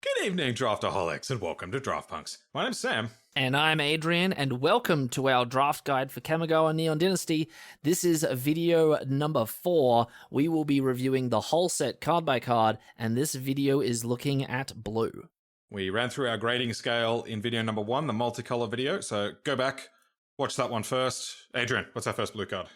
Good evening, Draftaholics, and welcome to Draft Punks. My name's Sam. And I'm Adrian, and welcome to our draft guide for Kamigawa Neon Dynasty. This is video number 4. We will be reviewing the whole set card by card, and this video is looking at blue. We ran through our grading scale in video number 1, the multicolor video, so go back, watch that one first. Adrian, what's our first blue card?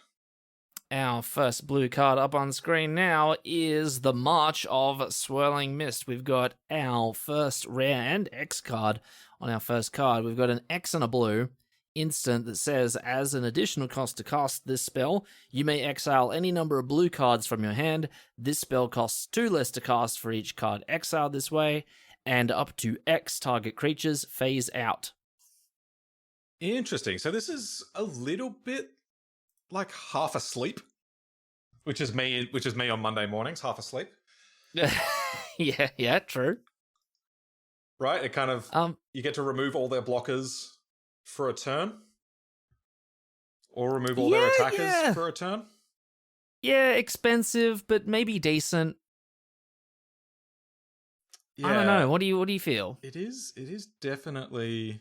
Our first blue card up on screen now is the March of Swirling Mist. We've got our first rare and X card on our first card. We've got an X and a blue instant that says, as an additional cost to cast this spell, you may exile any number of blue cards from your hand. This spell costs 2 less to cast for each card exiled this way, and up to X target creatures phase out. Interesting. So this is a little bit like half asleep, which is me on Monday mornings, half asleep. yeah, true. Right? It kind of you get to remove all their blockers for a turn, or remove all their attackers for a turn. Yeah, expensive, but maybe decent. Yeah. I don't know. What do you feel? It is definitely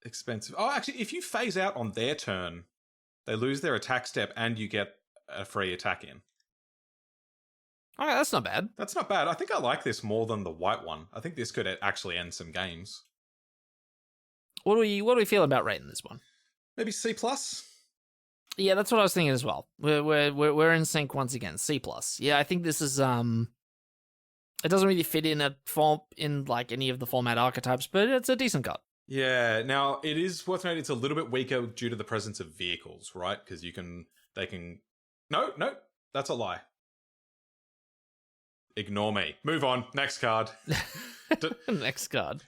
expensive. Oh, actually, if you phase out on their turn, they lose their attack step and you get a free attack in. Okay, that's not bad. That's not bad. I think I like this more than the white one. I think this could actually end some games. What do we feel about rating this one? Maybe C+. Yeah, that's what I was thinking as well. We're in sync once again. C+. Yeah, I think this is it doesn't really fit in like any of the format archetypes, but it's a decent card. Yeah, now it is worth noting it's a little bit weaker due to the presence of vehicles, right? Because they can... No, that's a lie. Ignore me. Move on. Next card. Next card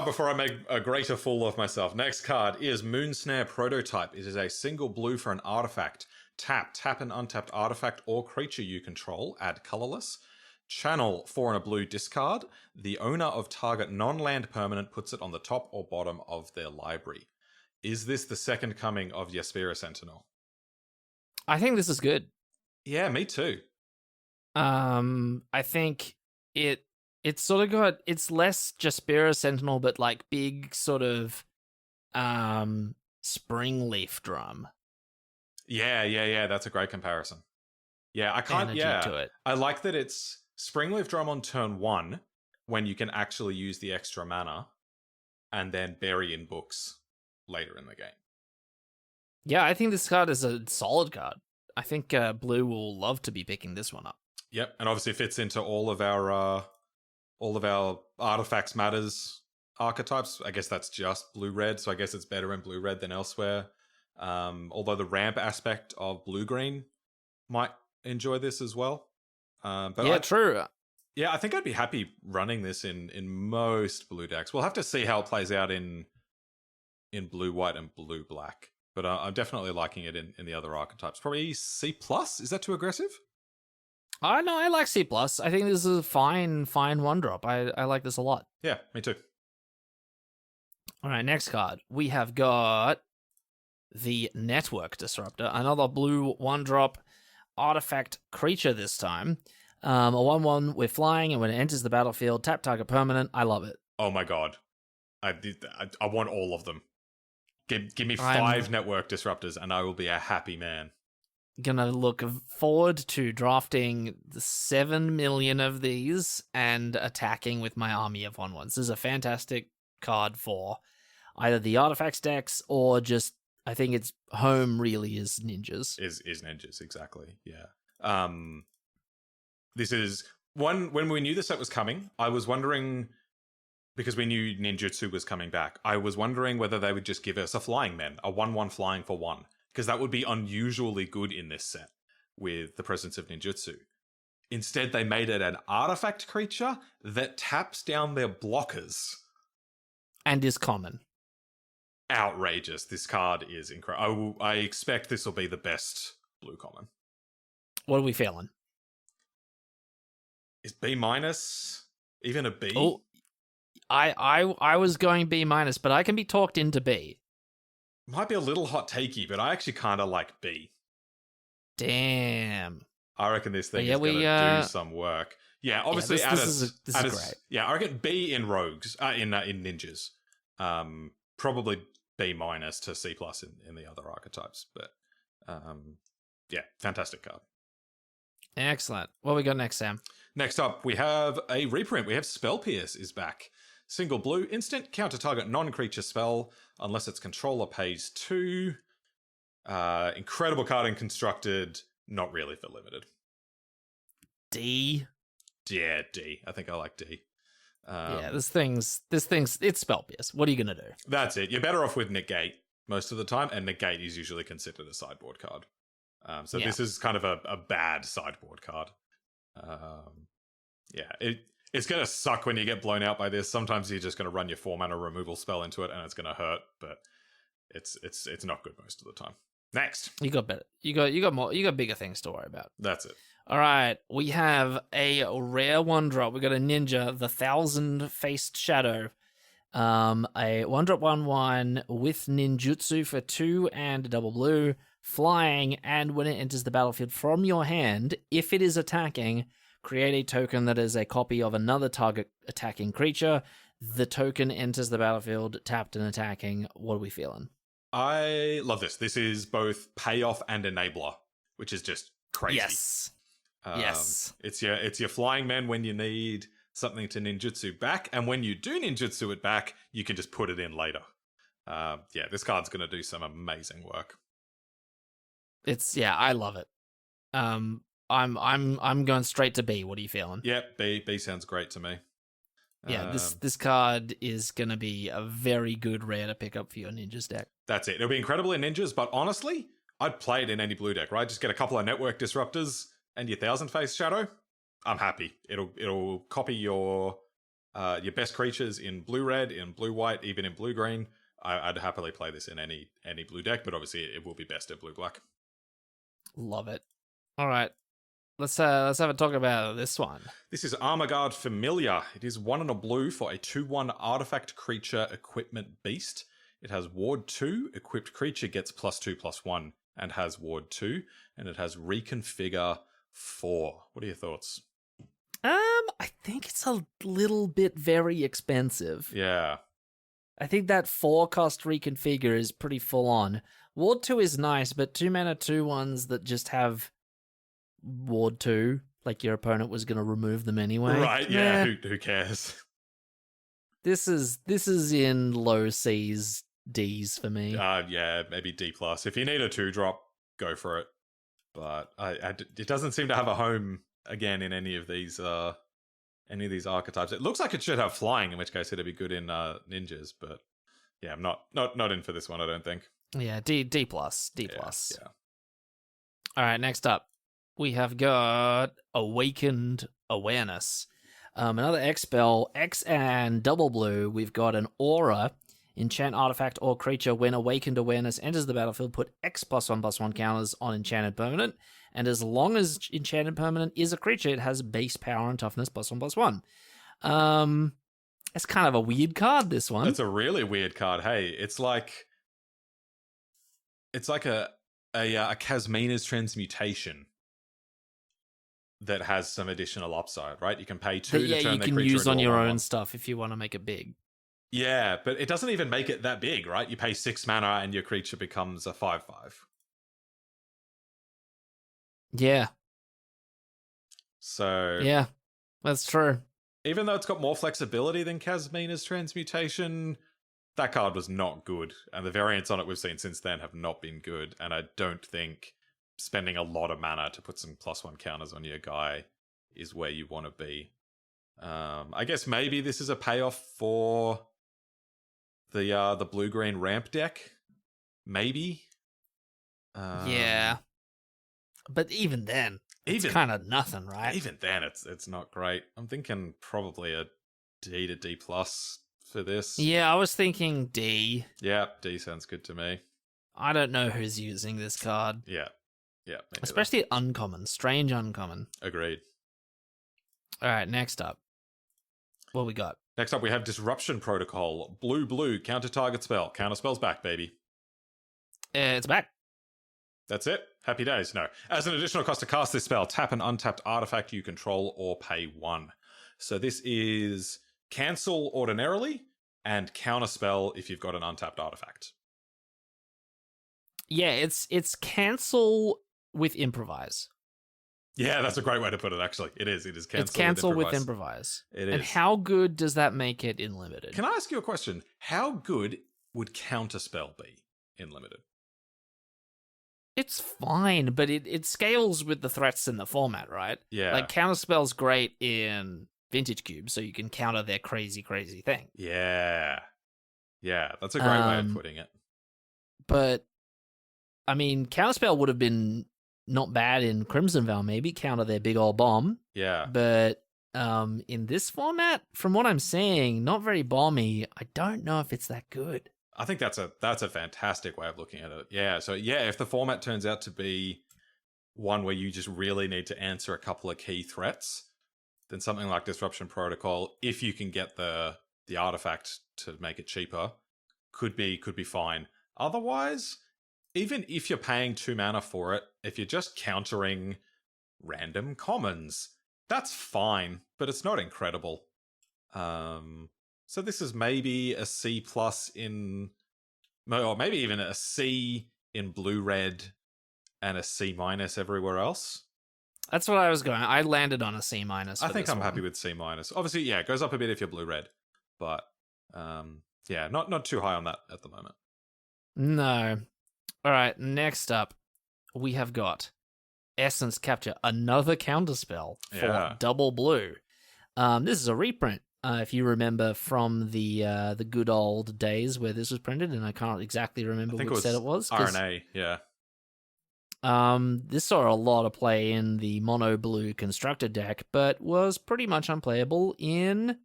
before I make a greater fool of myself. Next card is Moon Snare Prototype. It is a single blue for an artifact. Tap an untapped artifact or creature you control. Add colorless. Channel 4 and a blue discard. The owner of target non-land permanent puts it on the top or bottom of their library. Is this the second coming of Futurist Sentinel? I think this is good. Yeah, me too. I think it's sort of got, it's less Futurist Sentinel, but like big sort of spring leaf drum. Yeah, that's a great comparison. Yeah, to it. I like that it's Springleaf Drum on turn 1 when you can actually use the extra mana, and then bury in books later in the game. Yeah, I think this card is a solid card. I think Blue will love to be picking this one up. Yep, and obviously fits into all of our Artifacts Matters archetypes. I guess that's just blue-red, so I guess it's better in blue-red than elsewhere. Although the ramp aspect of blue-green might enjoy this as well. True. Yeah, I think I'd be happy running this in most blue decks. We'll have to see how it plays out in blue-white and blue-black. But I'm definitely liking it in the other archetypes. Probably C+? Is that too aggressive? No, I like C+. I think this is a fine one-drop. I like this a lot. Yeah, me too. All right, next card. We have got the Network Disruptor. Another blue one-drop artifact creature this time. A 1/1 with flying, and when it enters the battlefield, tap target permanent. I love it. Oh my god. I want all of them. Give me 5 Network Disruptors and I will be a happy man. Gonna look forward to drafting 7 million of these and attacking with my army of 1/1s. This is a fantastic card for either the artifacts decks or just, I think its home really is ninjas. Is ninjas, exactly. Yeah. This is one, when we knew the set was coming, I was wondering, because we knew Ninjustu'd was coming back, I was wondering whether they would just give us a Flying Men, a 1/1 flying for 1, because that would be unusually good in this set with the presence of Ninjustu'd. Instead, they made it an artifact creature that taps down their blockers. And is common. Outrageous. This card is incredible. I expect this will be the best blue common. What are we feeling? Is B-? Even a B? Oh, I was going B-, but I can be talked into B. Might be a little hot takey, but I actually kind of like B. Damn. I reckon this thing is going to do some work. Yeah, obviously, this is great. Yeah, I reckon B in rogues, in ninjas. Probably B minus to C plus in the other archetypes, but yeah, fantastic card. Excellent. What we got next, Sam? Next up, we have a reprint. We have Spell Pierce is back. Single blue, instant, counter target non-creature spell, unless its controller pays 2. Incredible card in constructed, not really for limited. D. Yeah, D. I think I like D. Yeah, this thing's it's Spell Pierce. What are you gonna do? That's it. You're better off with Negate most of the time, and Negate is usually considered a sideboard card. So this is kind of a bad sideboard card. Yeah, it's going to suck when you get blown out by this. Sometimes you're just going to run your 4-mana removal spell into it, and it's going to hurt, but it's not good most of the time. Next. You got better. You got bigger things to worry about. That's it. All right, we have a rare 1-drop. We got a ninja, the 1,000-faced shadow. A 1-drop 1/1 with ninjutsu for 2 and a double blue, flying, and when it enters the battlefield from your hand, if it is attacking, create a token that is a copy of another target attacking creature. The token enters the battlefield tapped and attacking. What are we feeling? I love this. This is both payoff and enabler, which is just crazy. Yes. Yes. It's your flying man when you need something to ninjutsu back, and when you do ninjutsu it back, you can just put it in later. Yeah, this card's going to do some amazing work. I love it. I'm going straight to B. What are you feeling? Yeah, B sounds great to me. Yeah, this card is going to be a very good rare to pick up for your ninjas deck. That's it. It'll be incredible in ninjas, but honestly, I'd play it in any blue deck, right? Just get a couple of network disruptors and your 1,000-face shadow. I'm happy. It'll copy your best creatures in blue-red, in blue-white, even in blue-green. I'd happily play this in any blue deck, but obviously it will be best at blue-black. Love it. All right. Let's have a talk about this one. This is Armaguard Familiar. It is 1 and a blue for a 2/1 artifact creature equipment beast. It has Ward 2, equipped creature gets +2/+1, and has Ward 2, and it has Reconfigure 4. What are your thoughts? I think it's a little bit very expensive. Yeah. I think that 4-cost Reconfigure is pretty full on. Ward 2 is nice, but 2-mana 2/1s that just have Ward 2, like your opponent was going to remove them anyway. Right, yeah, who cares? This is in low C's, D's for me. Yeah, maybe D+. If you need a 2-drop, go for it. But it doesn't seem to have a home again in any of these archetypes. It looks like it should have flying, in which case it'd be good in ninjas, but yeah, I'm not in for this one, I don't think. Yeah, D+. Yeah. All right, next up, we have got Awakened Awareness. Another X spell, X and double blue. We've got an Aura. Enchant artifact or creature when Awakened Awareness enters the battlefield, put X +1/+1 counters on Enchanted Permanent. And as long as Enchanted Permanent is a creature, it has base power and toughness +1/+1. It's kind of a weird card, this one. It's a really weird card. Hey, it's like a Kasmina's Transmutation that has some additional upside, right? You can pay 2 to turn the creature into a 1/1. You can use on your own stuff if you want to make it big. Yeah, but it doesn't even make it that big, right? You pay 6 mana and your creature becomes a 5/5. Yeah. So... yeah, that's true. Even though it's got more flexibility than Kasmina's Transmutation, that card was not good. And the variants on it we've seen since then have not been good. And I don't think spending a lot of mana to put some +1 counters on your guy is where you want to be. I guess maybe this is a payoff for the blue-green ramp deck. Maybe. Yeah. But even then, it's kind of nothing, right? Even then, it's not great. I'm thinking probably a D to D+ for this. Yeah, I was thinking D. Yeah, D sounds good to me. I don't know who's using this card. Yeah. Especially uncommon. Strange uncommon. Agreed. All right, next up. What we got? Next up, we have Disruption Protocol. Blue, counter target spell. Counter spell's back, baby. It's back. That's it. Happy days. No. As an additional cost to cast this spell, tap an untapped artifact you control or pay 1. So this is cancel ordinarily and counterspell if you've got an untapped artifact. Yeah, it's cancel with improvise. Yeah, that's a great way to put it, actually. It is. It is cancel, it's cancel with improvise. with improvise. It is. And how good does that make it in limited? Can I ask you a question? How good would counterspell be in limited? It's fine, but it scales with the threats in the format, right? Yeah. Like, counterspell's great in Vintage Cube, so you can counter their crazy, crazy thing. Yeah. Yeah, that's a great way of putting it. But, I mean, counterspell would have been not bad in Crimson Veil, maybe, counter their big old bomb. Yeah. But in this format, from what I'm seeing, not very bomby. I don't know if it's that good. I think that's a fantastic way of looking at it. Yeah, so yeah, if the format turns out to be one where you just really need to answer a couple of key threats, then something like Disruption Protocol, if you can get the artifact to make it cheaper, could be fine. Otherwise, even if you're paying 2 mana for it, if you're just countering random commons, that's fine, but it's not incredible. So this is maybe a C+ in, or maybe even a C in blue-red and a C- everywhere else. That's what I was going. I landed on a C-. I think I'm happy with C-. Obviously, yeah, it goes up a bit if you're blue-red, but yeah, not too high on that at the moment. No. All right, next up, we have got Essence Capture, another counterspell for double blue. This is a reprint. If you remember from the good old days where this was printed, and I can't exactly remember which set it was. RNA, yeah. This saw a lot of play in the mono blue constructed deck, but was pretty much unplayable in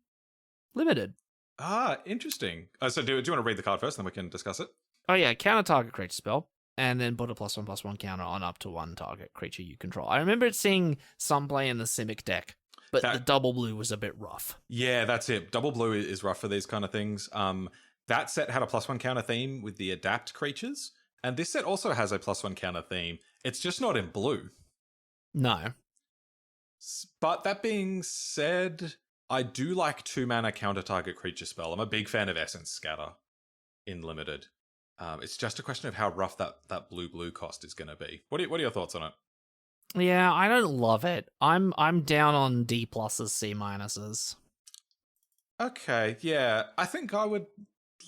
limited. Ah, interesting. So do you want to read the card first, then we can discuss it? Oh yeah, counter target creature spell, and then put a +1/+1 counter on up to 1 target creature you control. I remember it seeing some play in the Simic deck. But the double blue was a bit rough. Yeah, that's it. Double blue is rough for these kind of things. That set had a +1 counter theme with the adapt creatures, and this set also has a +1 counter theme. It's just not in blue. No. But that being said, I do like 2 mana counter target creature spell. I'm a big fan of Essence Scatter in limited. It's just a question of how rough that blue cost is going to be. What are your thoughts on it? Yeah, I don't love it. I'm down on D+, C-. Okay, yeah. I think I would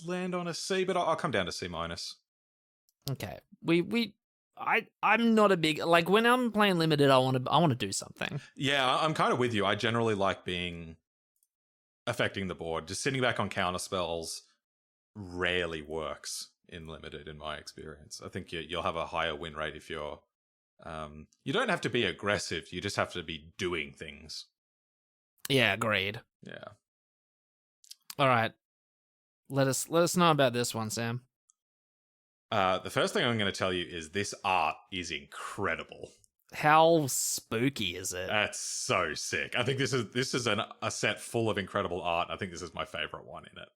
land on a C, but I'll come down to C-. Okay. I'm not a big, like, when I'm playing limited, I want to do something. Yeah, I'm kind of with you. I generally like affecting the board. Just sitting back on counter spells rarely works in limited, in my experience. I think you'll have a higher win rate if you're you don't have to be aggressive, you just have to be doing things. Yeah, agreed. Yeah. All right. Let us know about this one, Sam. The first thing I'm going to tell you is this art is incredible. How spooky is it? That's so sick. I think this is a set full of incredible art. I think this is my favorite one in it.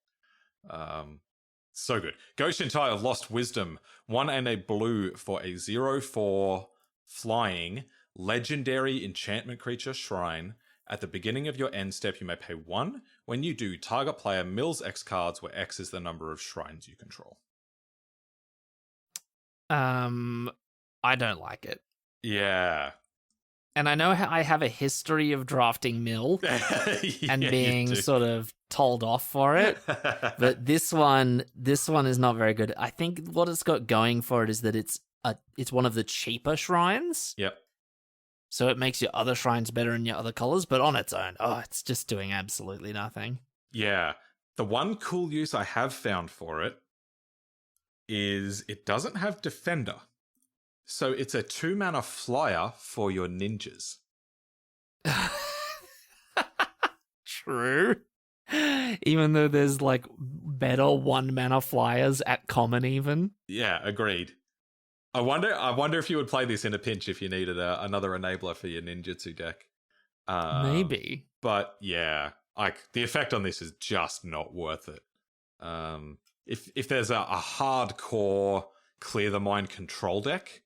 So good. Ghost Shintai of Lost Wisdom. 1 and a blue for a 0/4 flying legendary enchantment creature shrine. At the beginning of your end step, you may pay 1. When you do, target player mills X cards, where X is the number of shrines you control. I don't like it. Yeah. And I know I have a history of drafting mill and being sort of told off for it, but this one is not very good. I think what it's got going for it is that it's one of the cheaper shrines. Yep. So it makes your other shrines better in your other colors, but on its own, it's just doing absolutely nothing. Yeah. The one cool use I have found for it is it doesn't have Defender. So it's a 2 mana flyer for your ninjas. True. Even though there's like better 1 mana flyers at common even. Yeah, agreed. I wonder if you would play this in a pinch if you needed another enabler for your Ninjutsu deck. Maybe. But yeah, the effect on this is just not worth it. If there's a hardcore clear the mind control deck,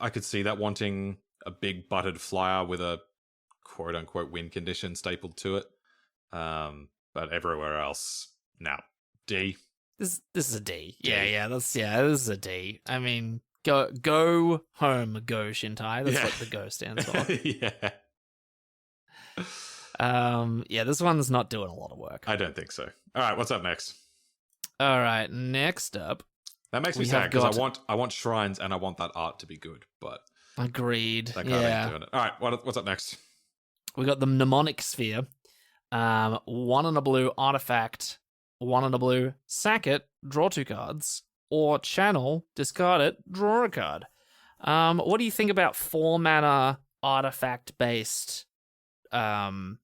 I could see that wanting a big butted flyer with a quote unquote win condition stapled to it. But everywhere else, no. D. This is a D. Yeah, this is a D. I mean, go home, go Shintai. That's what the go stands for. Yeah. This one's not doing a lot of work. I don't think so. All right, what's up next? All right, next up. That makes me sad because I want shrines and I want that art to be good, but agreed. That kind of doing it. All right, what's up next? We got the mnemonic sphere. 1 and a blue artifact, 1 and a blue, sack it, draw 2 cards, or channel, discard it, draw a card. What do you think about 4 mana artifact based? Not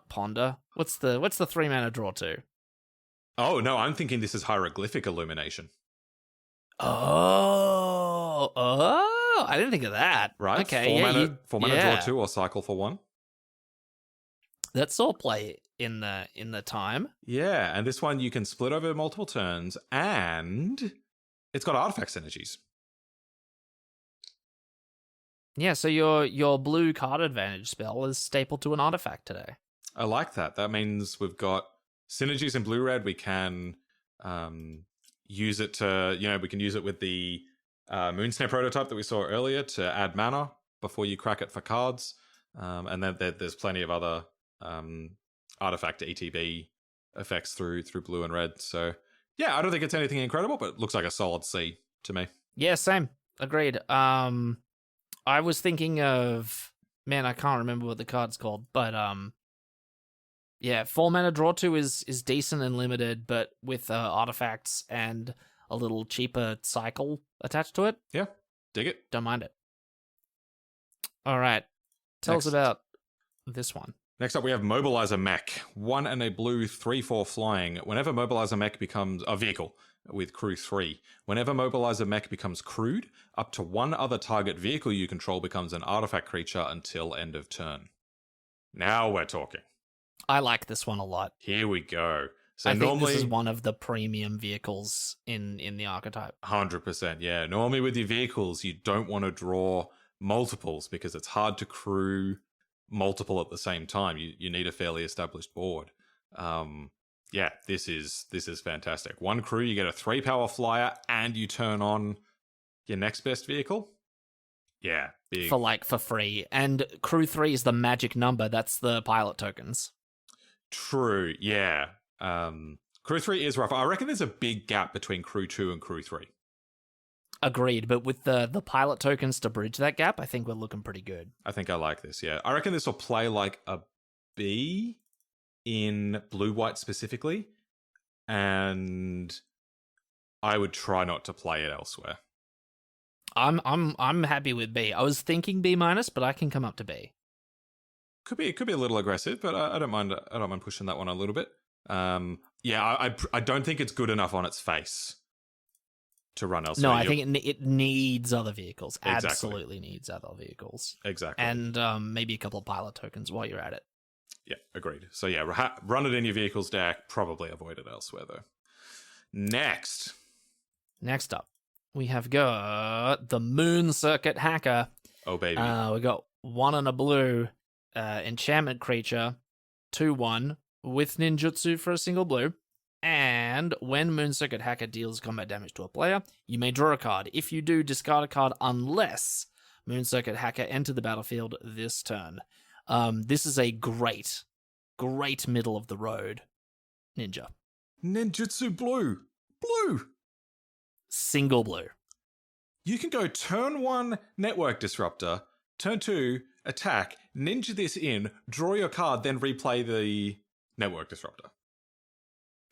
ponder. What's the 3 mana draw 2? Oh no, I'm thinking this is hieroglyphic illumination. Oh, I didn't think of that. Right? Okay, 4 mana draw 2 or cycle for 1. That's all play in the time. Yeah, and this one you can split over multiple turns, and it's got artifact synergies. Yeah, so your blue card advantage spell is stapled to an artifact today. I like that. That means we've got synergies in blue-red. We can use it to, we can use it with the Moonsnare prototype that we saw earlier to add mana before you crack it for cards. And then there's plenty of other artifact ETB effects through blue and red. So yeah, I don't think it's anything incredible, but it looks like a solid C to me. Yeah, same. Agreed. I was thinking of, I can't remember what the card's called, but 4 mana draw 2 is decent and limited, but with artifacts and a little cheaper cycle attached to it. Yeah, dig it. Don't mind it. All right. Tell us about this one. Next up, we have Mobilizer Mech. 1 and a blue, 3/4 flying. Whenever Mobilizer Mech becomes a vehicle with crew 3. Whenever Mobilizer Mech becomes crewed, up to 1 other target vehicle you control becomes an artifact creature until end of turn. Now we're talking. I like this one a lot. Here we go. So I normally, think this is one of the premium vehicles in the archetype. 100%, yeah. Normally with your vehicles, you don't want to draw multiples because it's hard to crew multiple at the same time. You need a fairly established board. This is fantastic. 1 crew, you get a 3-power flyer, and you turn on your next best vehicle. Yeah, big. For free. And crew 3 is the magic number. That's the pilot tokens. True, yeah. Crew 3 is rough. I reckon there's a big gap between crew 2 and crew 3. Agreed, but with the pilot tokens to bridge that gap, I think we're looking pretty good. I think I like this, yeah. I reckon this will play like a B in blue-white specifically, and I would try not to play it elsewhere. I'm happy with B. I was thinking B-, but I can come up to B. Could be a little aggressive, but I don't mind pushing that one a little bit. I don't think it's good enough on its face to run elsewhere. No, I think it needs other vehicles. Exactly. Absolutely needs other vehicles. Exactly. And maybe a couple of pilot tokens while you're at it. Yeah, agreed. So yeah, run it in your vehicles deck. Probably avoid it elsewhere though. Next up, we have got the Moon Circuit Hacker. Oh baby. We got 1 and a blue enchantment creature, 2/1 with ninjutsu for a single blue. And when Moon Circuit Hacker deals combat damage to a player, you may draw a card. If you do, discard a card unless Moon Circuit Hacker enter the battlefield this turn. This is a great middle of the road ninja. Ninjutsu blue. Single blue. You can go turn 1 Network Disruptor, turn 2 attack, ninja this in, draw your card, then replay the Network Disruptor.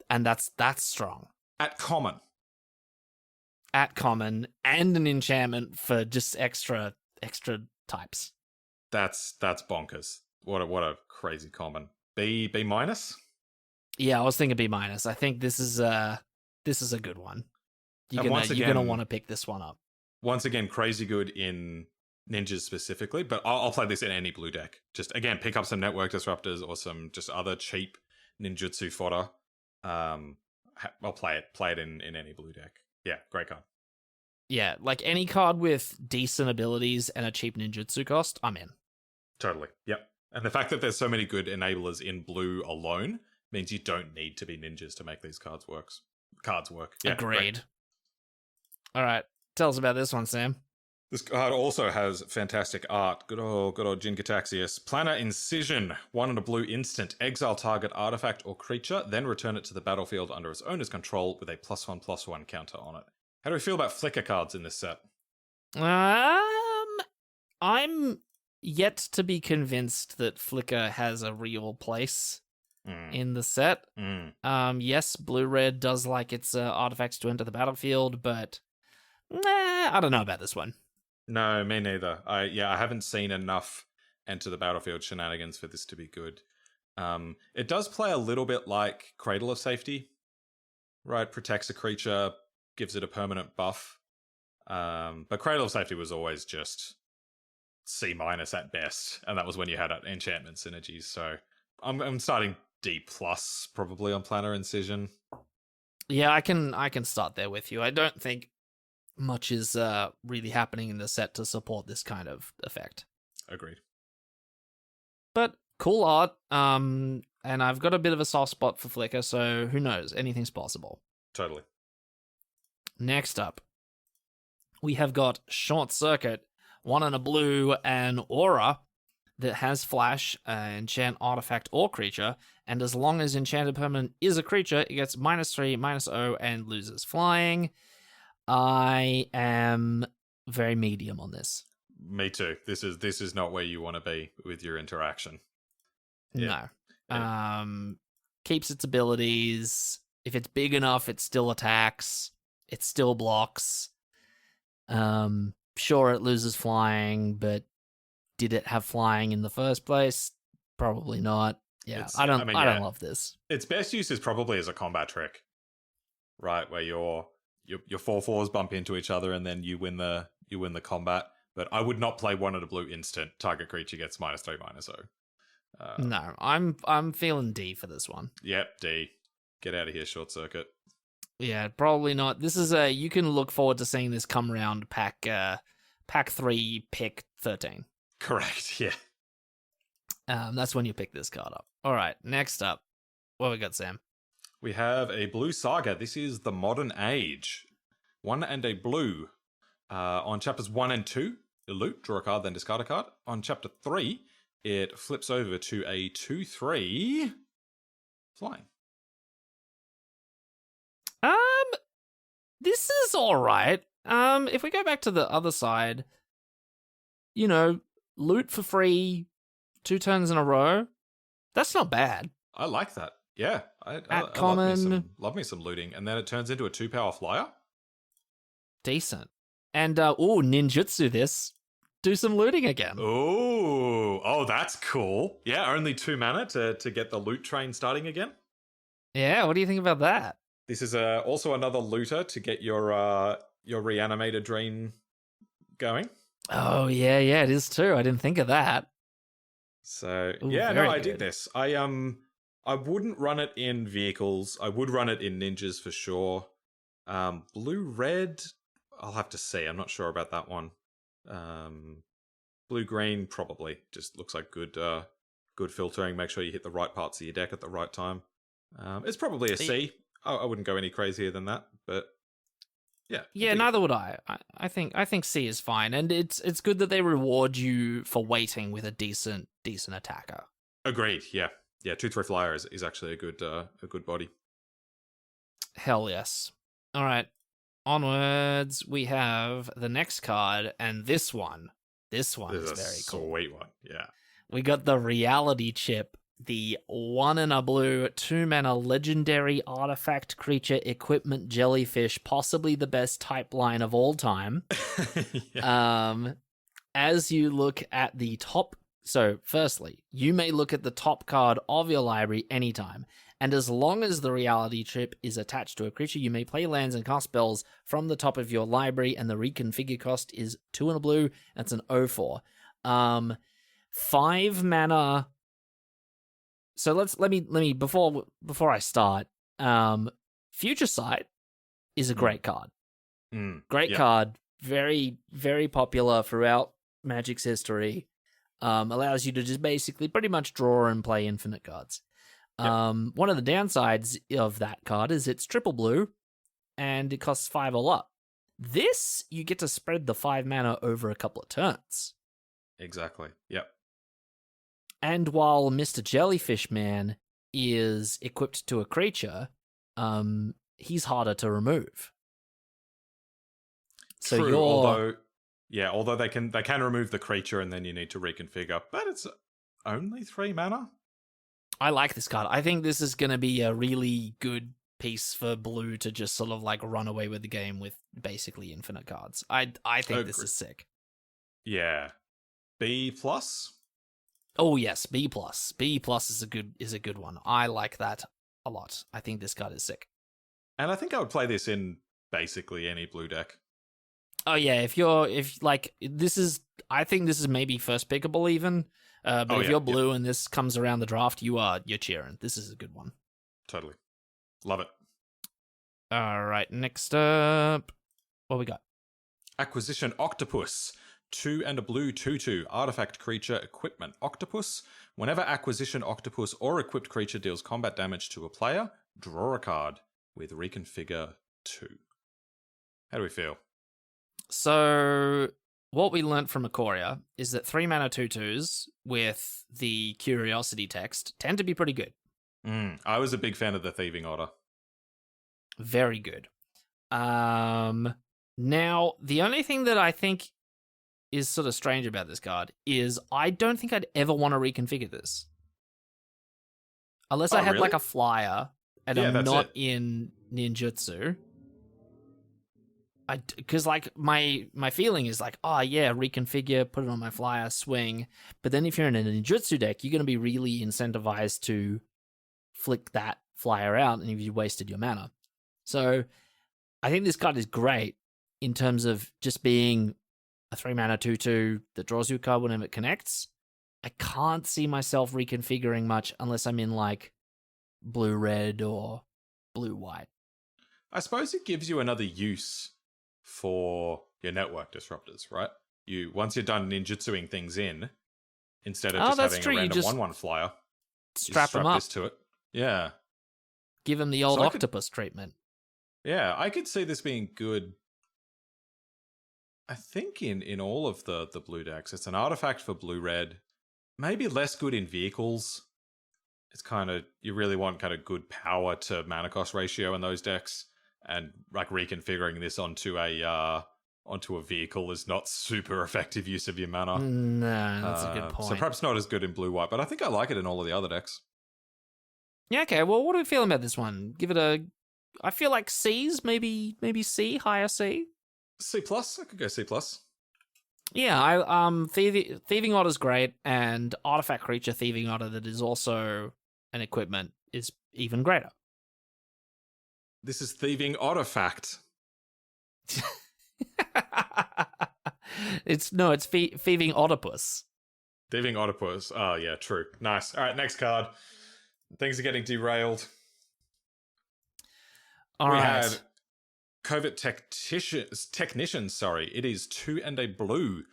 And that's strong. At common, and an enchantment for just extra types. That's bonkers. What a crazy common. B-. Yeah, I was thinking B-. I think this is a good one. You're gonna want to pick this one up. Once again, crazy good in ninjas specifically, but I'll play this in any blue deck. Just again, pick up some Network Disruptors or some just other cheap ninjutsu fodder. I'll play it in any blue deck. Yeah, great card. Yeah, like any card with decent abilities and a cheap ninjutsu cost, I'm in. Totally. Yep. And the fact that there's so many good enablers in blue alone means you don't need to be ninjas to make these cards work. Yeah, Agreed. great. All right, tell us about this one, Sam. This card also has fantastic art. Good old Jin Gataxius. Planar Incision. 1 and a blue instant. Exile target artifact or creature, then return it to the battlefield under its owner's control with a +1/+1 counter on it. How do we feel about flicker cards in this set? I'm yet to be convinced that flicker has a real place in the set. Yes, blue-red does like its artifacts to enter the battlefield, but I don't know about this one. No, me neither. I haven't seen enough enter the battlefield shenanigans for this to be good. It does play a little bit like Cradle of Safety, right? Protects a creature, gives it a permanent buff. But Cradle of Safety was always just C- at best, and that was when you had enchantment synergies. So I'm starting D+ probably on Planar Incision. Yeah, I can start there with you. I don't think much is really happening in the set to support this kind of effect. Agreed. But cool art, and I've got a bit of a soft spot for Flicker, so who knows? Anything's possible. Totally. Next up, we have got Short Circuit, 1 and a blue, and Aura that has Flash, enchant artifact or creature, and as long as enchanted permanent is a creature, it gets -3/-0 and loses flying. I am very medium on this. Me too. This is not where you want to be with your interaction. Yeah. No. Keeps its abilities. If it's big enough, it still attacks. It still blocks. Sure, it loses flying, but did it have flying in the first place? Probably not. Yeah, I don't love this. Its best use is probably as a combat trick, right? Where your 4/4s bump into each other and then you win the combat. But I would not play 1 and a blue instant. Target creature gets -3/-0. No, I'm feeling D for this one. Yep, D. Get out of here, Short Circuit. Yeah, probably not. This is you can look forward to seeing this come around pack 3, pick 13. Correct. Yeah. That's when you pick this card up. All right, next up, what we got, Sam? We have a blue saga. This is the Modern Age. 1 and a blue. On chapters 1 and 2, loot, draw a card, then discard a card. On chapter 3, it flips over to a 2/3 flying. This is all right. If we go back to the other side, loot for free 2 turns in a row, that's not bad. I like that. Yeah. I love me some looting. And then it turns into a 2-power flyer. Decent. And, ninjutsu this. Do some looting again. Oh, that's cool. Yeah, only 2 mana to get the loot train starting again. Yeah, what do you think about that? This is also another looter to get your reanimator drain going. Oh, yeah, it is too. I didn't think of that. So, I dig this. I wouldn't run it in vehicles. I would run it in ninjas for sure. Blue-red, I'll have to see. I'm not sure about that one. Blue-green, probably. Just looks like good filtering. Make sure you hit the right parts of your deck at the right time. It's probably a C. I wouldn't go any crazier than that, but yeah. Yeah, neither would I. I think C is fine, and it's good that they reward you for waiting with a decent attacker. Agreed. Yeah. 2/3 flyer is actually a good body. Hell yes. All right. Onwards, we have the next card, and this one is very cool. Sweet one, yeah. We got the reality chip, the 1 and a blue 2 mana legendary artifact creature equipment jellyfish, possibly the best type line of all time. Yeah. As you look at the top, so firstly, you may look at the top card of your library anytime. And as long as the reality chip is attached to a creature, you may play lands and cast spells from the top of your library, and the reconfigure cost is 2 and a blue, and it's an 0/4. 5 mana. So let me before I start, Future Sight is a great card. Great card. Very, very popular throughout Magic's history. Allows you to just basically pretty much draw and play infinite cards. Yep. One of the downsides of that card is it's triple blue, and it costs 5 all up. This, you get to spread the 5 mana over a couple of turns. Exactly. Yep. And while Mr. Jellyfish Man is equipped to a creature, he's harder to remove. So True, although they can remove the creature and then you need to reconfigure, but it's only 3 mana. I like this card. I think this is going to be a really good piece for blue to just sort of like run away with the game with basically infinite cards. I think this is sick. Yeah. B+? Oh yes, B+. B+ is a good one. I like that a lot. I think this card is sick. And I think I would play this in basically any blue deck. Oh yeah, I think this is maybe first pickable even. But if you're blue and this comes around the draft, you're cheering. This is a good one. Totally. Love it. All right, next up, what we got? Acquisition Octopus. 2 and a blue 2/2 artifact creature equipment Octopus. Whenever Acquisition Octopus or equipped creature deals combat damage to a player, draw a card with reconfigure 2. How do we feel? So what we learnt from Ikoria is that 3 mana 2/2s with the Curiosity text tend to be pretty good. I was a big fan of the Thieving Otter. Very good. Now, the only thing that I think is sort of strange about this card is I don't think I'd ever want to reconfigure this. Unless I had like a flyer and I'm not in Ninjutsu. Because like my feeling is like, oh yeah, reconfigure, put it on my flyer, swing. But then if you're in a Ninjutsu deck, you're going to be really incentivized to flick that flyer out and you've wasted your mana. So I think this card is great in terms of just being a 3 mana 2/2 that draws you a card whenever it connects. I can't see myself reconfiguring much unless I'm in like blue-red or blue-white. I suppose it gives you another use for your network disruptors, right? Once you're done ninjutsuing things in, instead of just having a random 1/1 flyer, strap them up this to it. Yeah. Give them the old octopus treatment. Yeah, I could see this being good. I think in all of the blue decks, it's an artifact for blue-red. Maybe less good in vehicles. It's kind of, you really want kind of good power to mana cost ratio in those decks. And like reconfiguring this onto a vehicle is not super effective use of your mana. Nah, that's a good point. So perhaps not as good in blue-white, but I think I like it in all of the other decks. Yeah, okay. Well, what are we feeling about this one? Give it I feel like C's, maybe C, higher C. C+, I could go C+. Yeah, Thieving Otter's great, and Artifact Creature Thieving Otter that is also an equipment is even greater. This is Thieving Artifact. It's Thieving Octopus. Thieving Octopus. Oh, yeah, true. Nice. All right, next card. Things are getting derailed. All right. had Covert Technician, It is 2 and a blue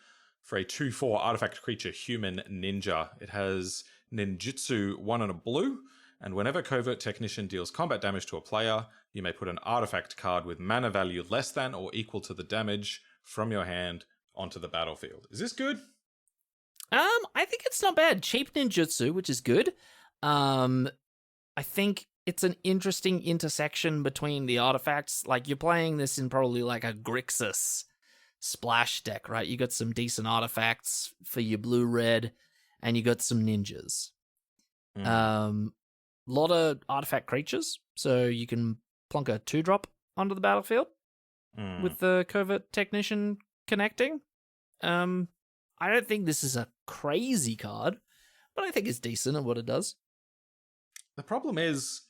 for a 2/4 artifact creature human ninja. It has ninjutsu 1 and a blue, and whenever Covert Technician deals combat damage to a player, you may put an artifact card with mana value less than or equal to the damage from your hand onto the battlefield. Is this good? I think it's not bad. Cheap ninjutsu, which is good. I think it's an interesting intersection between the artifacts. Like, you're playing this in probably like a Grixis splash deck, right? You got some decent artifacts for your blue-red, and you got some ninjas. Lot of artifact creatures, so you can plonk a 2-drop onto the battlefield with the Covert Technician connecting. I don't think this is a crazy card, but I think it's decent at what it does. The problem is,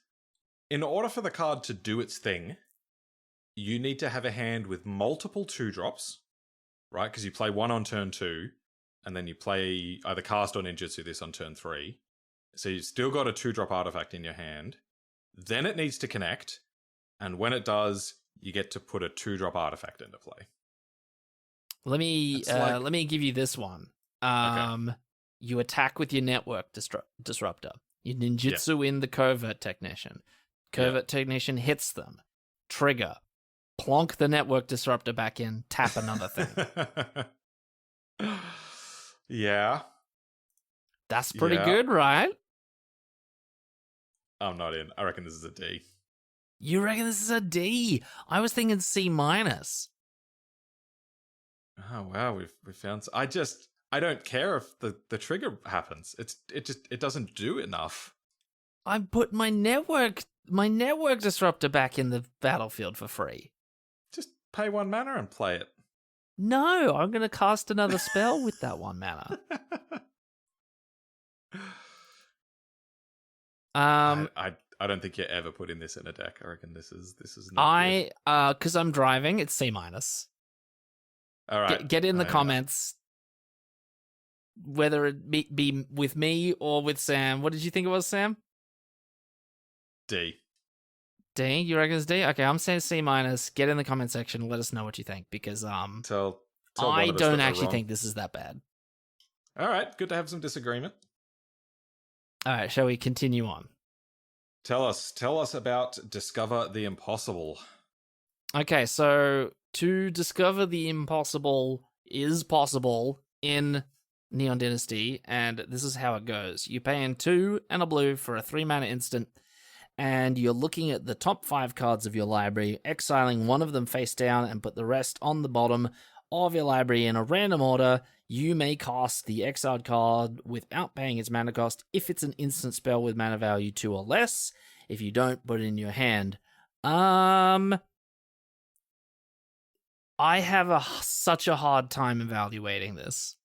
in order for the card to do its thing, you need to have a hand with multiple 2-drops, right? Because you play one on turn 2, and then you play either cast or ninjutsu this on turn 3. So you've still got a 2-drop artifact in your hand. Then it needs to connect, and when it does, you get to put a 2-drop artifact into play. Let me give you this one. Okay. You attack with your network disruptor. You ninjutsu in the covert technician. Covert technician hits them. Trigger. Plonk the network disruptor back in. Tap another thing. Yeah. That's pretty good, right? I'm not in. I reckon this is a D. You reckon this is a D? I was thinking C minus. Oh wow, we found. I don't care if the trigger happens. It doesn't do enough. I put my network disruptor back in the battlefield for free. Just pay 1 mana and play it. No, I'm going to cast another spell with that 1 mana. I don't think you're ever putting this in a deck. I reckon this is not good. Because I'm driving, it's C minus. All right. Get in the comments, whether it be with me or with Sam. What did you think it was, Sam? D. D? You reckon it's D? Okay, I'm saying C minus. Get in the comment section. Let us know what you think, because tell I don't actually think this is that bad. All right, good to have some disagreement. All right, shall we continue on? Tell us about Discover the Impossible. Okay, so to discover the impossible is possible in Neon Dynasty, and this is how it goes. You pay in 2 and a blue for a 3-mana instant, and you're looking at the top 5 cards of your library, exiling one of them face down and put the rest on the bottom of your library in a random order. You may cast the exiled card without paying its mana cost if it's an instant spell with mana value 2 or less. If you don't, put it in your hand. I have such a hard time evaluating this.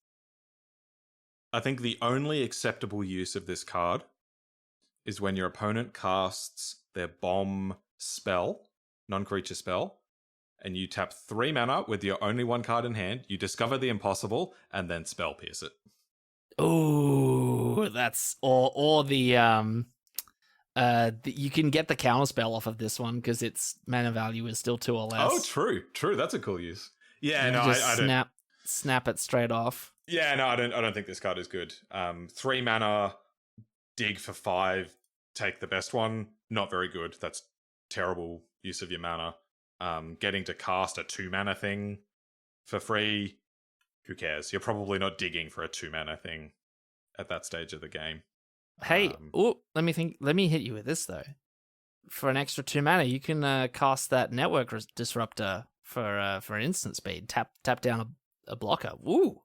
I think the only acceptable use of this card is when your opponent casts their bomb spell, non-creature spell, and you tap 3 mana with your only 1 card in hand, you discover the impossible, and then spell pierce it. Oh, that's or the you can get the counter spell off of this one because its mana value is still 2 or less. Oh, true. That's a cool use. Yeah, no, just I don't snap it straight off. Yeah, no, I don't think this card is good. 3 mana, dig for 5, take the best one. Not very good. That's terrible use of your mana. Getting to cast a 2 mana thing for free, who cares? You're probably not digging for a 2 mana thing at that stage of the game. Hey, let me hit you with this though. For an extra 2 mana, you can cast that network disruptor for instant speed. Tap down a blocker. Woo!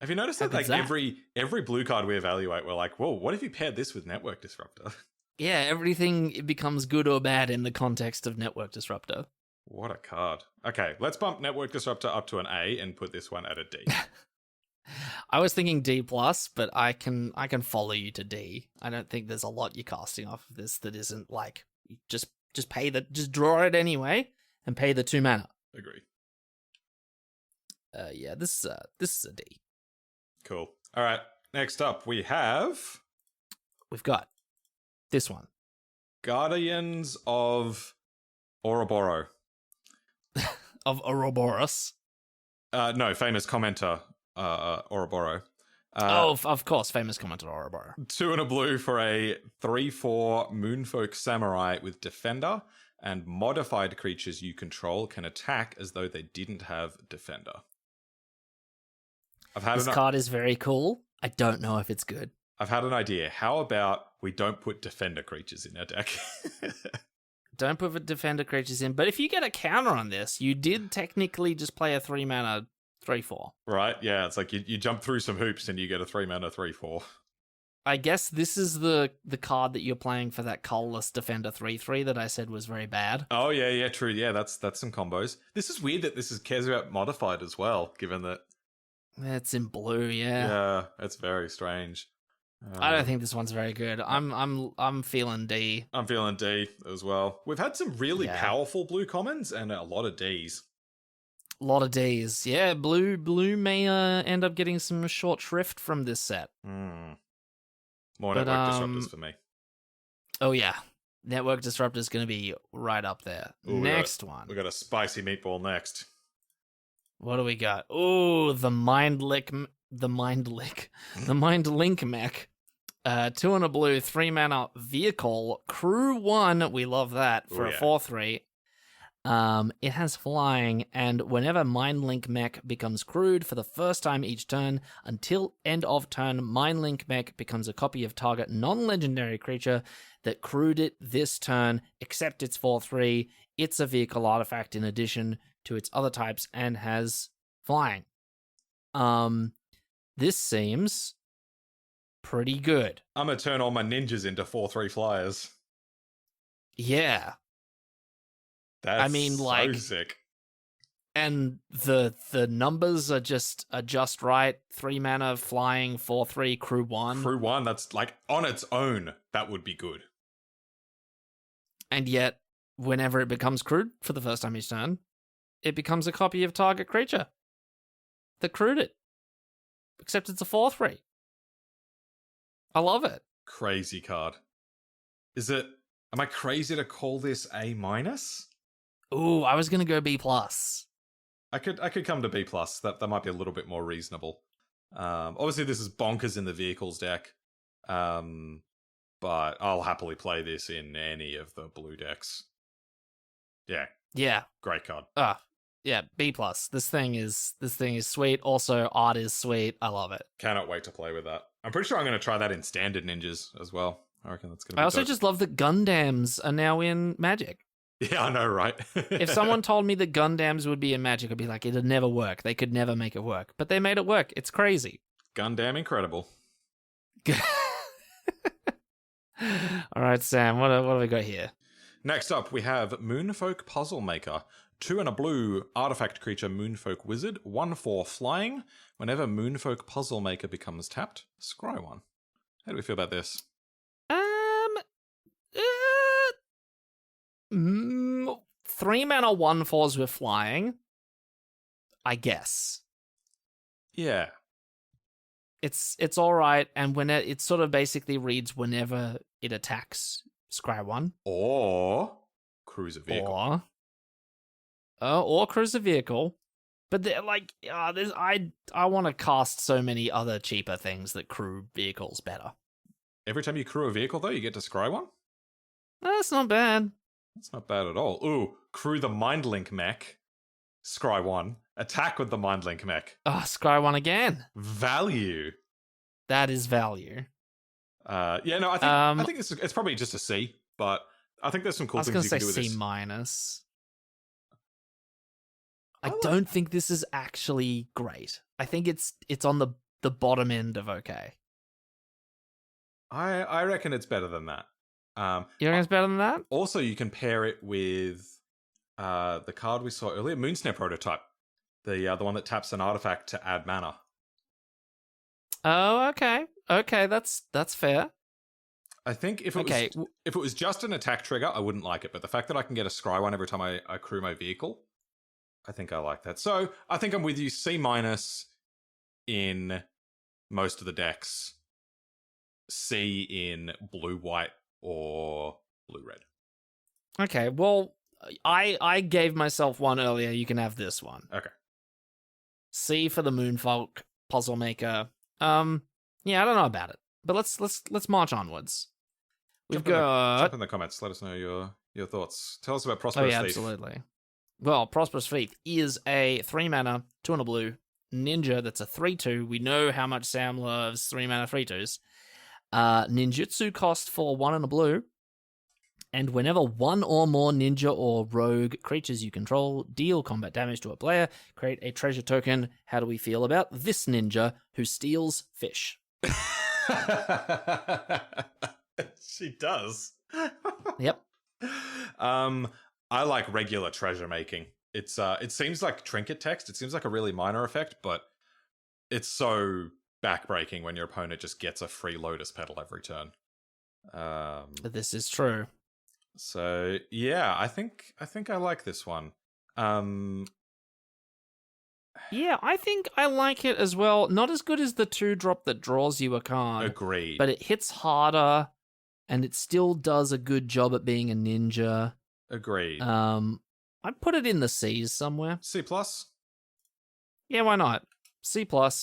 Have you noticed that every blue card we evaluate, we're like, whoa, what if you paired this with network disruptor? Yeah, everything becomes good or bad in the context of network disruptor. What a card. Okay, let's bump network disruptor up to an A and put this one at a D. I was thinking D+, but I can follow you to D. I don't think there's a lot you're casting off of this that isn't like just draw it anyway and pay the 2 mana. Agree. Yeah, this is a D. Cool. All right. Next up, we've got this one. Guardians of Auroboro. Of Ouroboros. No, famous commenter, Auroboro. Of course, famous commenter Auroboro. 2 and a blue for a 3/4 Moonfolk Samurai with Defender, and modified creatures you control can attack as though they didn't have Defender. This card is very cool. I don't know if it's good. I've had an idea. How about we don't put Defender creatures in our deck? Don't put Defender creatures in, but if you get a counter on this, you did technically just play a 3 mana 3/4. Right, yeah, it's like you jump through some hoops and you get a 3 mana 3/4. I guess this is the card that you're playing for that colorless Defender 3/3 that I said was very bad. Oh, yeah, true. Yeah, that's some combos. This is weird that cares about modified as well, given that it's in blue, yeah. Yeah, it's very strange. I don't think this one's very good. I'm feeling D. I'm feeling D as well. We've had some really powerful blue commons and a lot of Ds. A lot of Ds. Yeah, blue may end up getting some short shrift from this set. More network disruptors for me. Oh yeah. Network Disruptor is going to be right up there. Ooh, next one. We got a spicy meatball next. What do we got? Ooh, the Mind Link mech. 2 and a blue, 3 mana vehicle. Crew 1, we love that for a 4/3. It has flying, and whenever Mind Link mech becomes crewed for the first time each turn, until end of turn, Mind Link mech becomes a copy of target non-legendary creature that crewed it this turn, except it's 4/3. It's a vehicle artifact in addition to its other types and has flying. This seems pretty good. I'm gonna turn all my ninjas into 4/3 flyers. Yeah. That's so sick. And the numbers are just right. 3 mana flying, 4/3 crew 1. Crew 1, that's like on its own, that would be good. And yet, whenever it becomes crewed for the first time each turn, it becomes a copy of target creature that crewed it. Except it's a 4/3. I love it. Crazy card. Am I crazy to call this A-? Ooh, I was gonna go B+. I could come to B+. That might be a little bit more reasonable. Obviously this is bonkers in the vehicles deck. But I'll happily play this in any of the blue decks. Yeah. Great card. Yeah, B+. This thing is sweet. Also, art is sweet. I love it. Cannot wait to play with that. I'm pretty sure I'm going to try that in standard ninjas as well. I reckon that's going to be I also dope. just love that Gundams are now in Magic. Yeah, I know, right? If someone told me that Gundams would be in Magic, I'd be like, it'd never work. They could never make it work. But they made it work. It's crazy. Gundam incredible. All right, Sam, what have we got here? Next up, we have Moonfolk Puzzle Maker. 2 and a blue artifact creature Moonfolk Wizard. 1/4 flying. Whenever Moonfolk Puzzle Maker becomes tapped, scry 1. How do we feel about this? 3 mana 1/4s with flying. I guess. Yeah. It's all right, and when it sort of basically reads whenever it attacks, scry 1. Or cruiser vehicle. Or cruiser vehicle. But they're like, I want to cast so many other cheaper things that crew vehicles better. Every time you crew a vehicle, though, you get to scry 1? That's not bad. That's not bad at all. Ooh, crew the Mindlink mech. Scry 1. Attack with the Mindlink mech. Scry 1 again. Value. That is value. I think it's probably just a C, but I think there's some cool things you can do with this. I was going to say C-. I don't think this is actually great. I think it's on the bottom end of okay. I reckon it's better than that. You reckon it's better than that? Also, you can pair it with the card we saw earlier, Snare Prototype. The one that taps an artifact to add mana. Oh, okay. Okay, that's fair. I think if it was just an attack trigger, I wouldn't like it. But the fact that I can get a scry 1 every time I crew my vehicle, I think I like that. So I think I'm with you. C- in most of the decks. C in blue-white or blue-red. Okay, well, I gave myself one earlier. You can have this one. Okay. C for the Moonfolk Puzzle Maker. Yeah, I don't know about it, but let's march onwards. Jump in the comments. Let us know your thoughts. Tell us about Prosperous Faith. Absolutely. Well, Prosperous Faith is a 3 mana, 2 and a blue ninja that's a 3/2. We know how much Sam loves 3 mana 3/2s. Ninjutsu cost for 1 and a blue. And whenever one or more ninja or rogue creatures you control deal combat damage to a player, create a treasure token. How do we feel about this ninja who steals fish? She does. Yep. I like regular treasure making. It seems like trinket text. It seems like a really minor effect, but it's so backbreaking when your opponent just gets a free Lotus Petal every turn. This is true. So yeah, I think I like this one. Yeah, I think I like it as well. Not as good as the 2-drop that draws you a card. Agreed. But it hits harder. and it still does a good job at being a ninja. Agreed. I'd put it in the C's somewhere. C+. Yeah, why not? C+. You're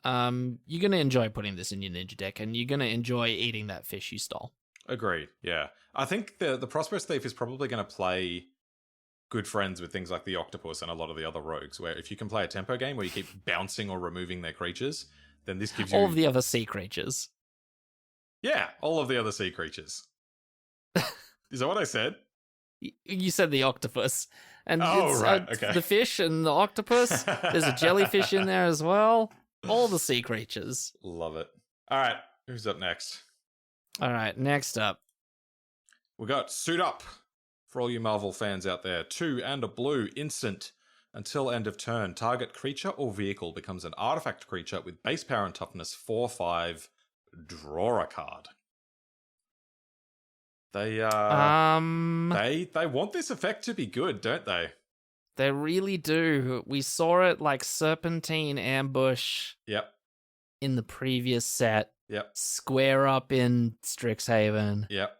going to enjoy putting this in your ninja deck, and you're going to enjoy eating that fish you stole. Agreed, yeah. I think the Prosperous Thief is probably going to play good friends with things like the Octopus and a lot of the other rogues, where if you can play a tempo game where you keep bouncing or removing their creatures, then this gives you... All of the other sea creatures. Yeah, all of the other sea creatures. Is that what I said? You said the octopus. And it's, right, okay. The fish and the octopus. There's a jellyfish in there as well. All the sea creatures. Love it. All right, who's up next? All right, next up. We got Suit Up. For all you Marvel fans out there, 2 and a blue, instant. Until end of turn, target creature or vehicle becomes an artifact creature with base power and toughness 4/5. Draw a card. They want this effect to be good, don't they? They really do. We saw it like Serpentine Ambush. Yep. In the previous set. Yep. Square Up in Strixhaven. Yep.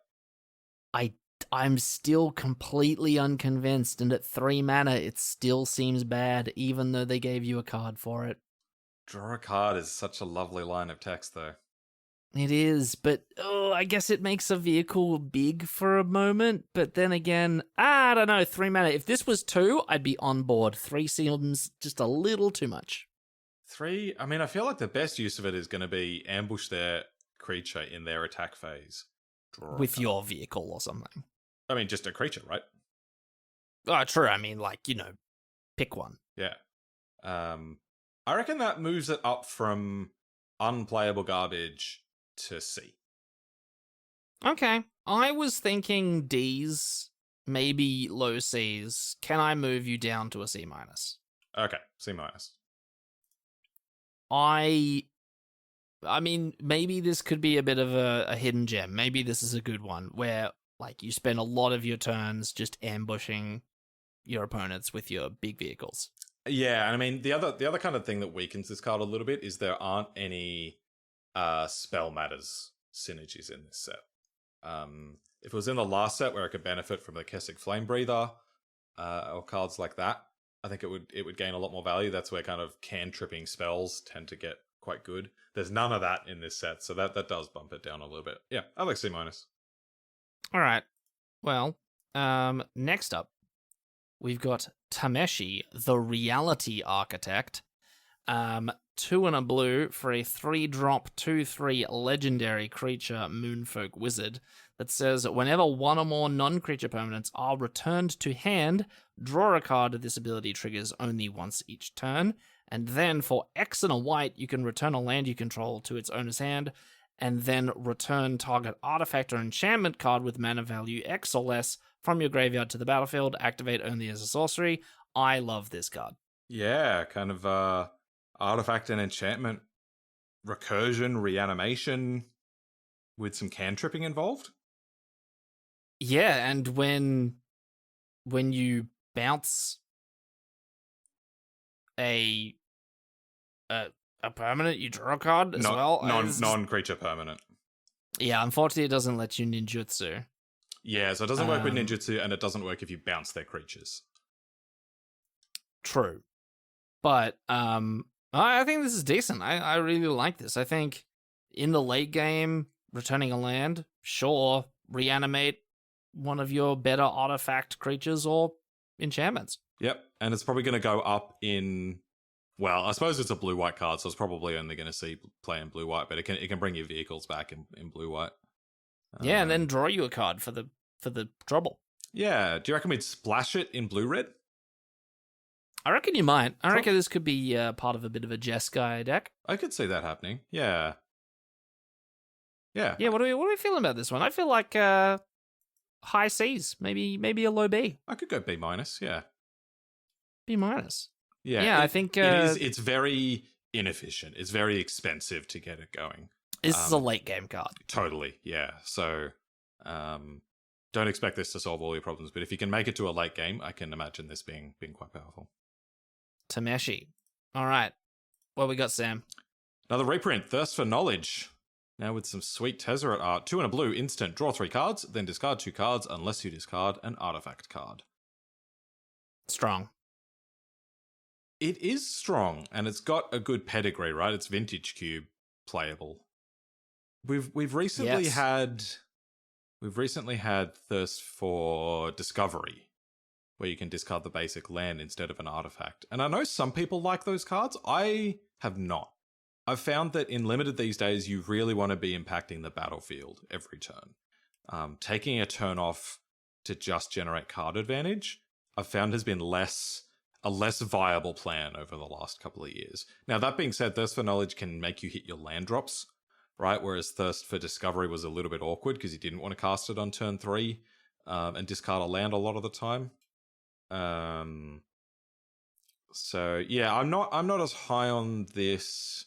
I'm still completely unconvinced, and at 3 mana, it still seems bad, even though they gave you a card for it. Draw a card is such a lovely line of text, though. It is, but I guess it makes a vehicle big for a moment, but then again, I don't know, 3 mana. If this was 2, I'd be on board. 3 seems just a little too much. 3, I mean, I feel like the best use of it is going to be ambush their creature in their attack phase. With your vehicle or something. I mean, just a creature, right? Oh, true. I mean, pick one. Yeah. I reckon that moves it up from unplayable garbage to C. Okay. I was thinking D's, maybe low C's. Can I move you down to a C-? Okay, C-. I mean, maybe this could be a bit of a hidden gem. Maybe this is a good one where, you spend a lot of your turns just ambushing your opponents with your big vehicles. Yeah, and I mean, the other kind of thing that weakens this card a little bit is there aren't any spell matters synergies in this set. If it was in the last set where it could benefit from the Kessig Flame Breather or cards like that, I think it would gain a lot more value. That's where kind of cantripping spells tend to get quite good. There's none of that in this set, so that does bump it down a little bit. Yeah, I like C-. All right. Well, next up, we've got Tameshi, the Reality Architect. 2 and a blue for a 3-drop 2/3 legendary creature Moonfolk Wizard that says whenever one or more non-creature permanents are returned to hand, draw a card. This ability triggers only once each turn. And then for X and a white, you can return a land you control to its owner's hand, and then return target artifact or enchantment card with mana value X or less from your graveyard to the battlefield. Activate only as a sorcery. I love this card. Yeah, kind of artifact and enchantment, recursion, reanimation, with some cantripping involved. Yeah, and when you bounce a permanent, you draw a card as well. Non-creature permanent. Yeah, unfortunately, it doesn't let you ninjutsu. Yeah, so it doesn't work with ninjutsu, and it doesn't work if you bounce their creatures. True. But I think this is decent. I really like this. I think in the late game, returning a land, sure, reanimate one of your better artifact creatures or enchantments. Yep, and it's probably going to go up in... Well, I suppose it's a blue-white card, so it's probably only going to see play in blue-white, but it can bring your vehicles back in blue-white. Yeah, and then draw you a card for the trouble. Yeah, do you reckon we'd splash it in blue-red? I reckon you might. I reckon this could be part of a bit of a Jeskai deck. I could see that happening. Yeah. Yeah. Yeah, what are we feeling about this one? I feel like high C's, maybe a low B. I could go B-, yeah. B-. Yeah, I think it's very inefficient. It's very expensive to get it going. This is a late game card. Totally, yeah. So don't expect this to solve all your problems, but if you can make it to a late game, I can imagine this being quite powerful. Tameshi. All right. What we got, Sam? Another reprint, Thirst for Knowledge. Now with some sweet Tezzeret art. 2 and a blue, instant. Draw 3 cards, then discard 2 cards unless you discard an artifact card. Strong. It is strong, and it's got a good pedigree, right? It's Vintage Cube playable. We've recently had Thirst for Discovery, where you can discard the basic land instead of an artifact. And I know some people like those cards. I have not. I've found that in Limited these days, you really want to be impacting the battlefield every turn. Taking a turn off to just generate card advantage, I've found has been a less viable plan over the last couple of years. Now, that being said, Thirst for Knowledge can make you hit your land drops, right? Whereas Thirst for Discovery was a little bit awkward because you didn't want to cast it on turn 3 and discard a land a lot of the time. So yeah, I'm not as high on this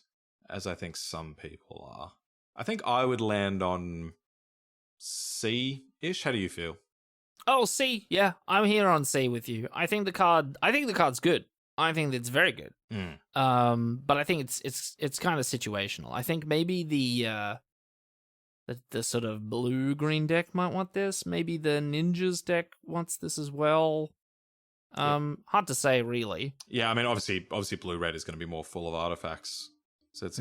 as I think some people are. I think I would land on C-ish. How do you feel? Oh, C. Yeah, I'm here on C with you. I think the card's good. I think it's very good. But I think it's kind of situational. I think maybe the sort of blue-green deck might want this. Maybe the Ninjas deck wants this as well. Hard to say, really. Yeah, I mean, obviously, blue-red is going to be more full of artifacts, so it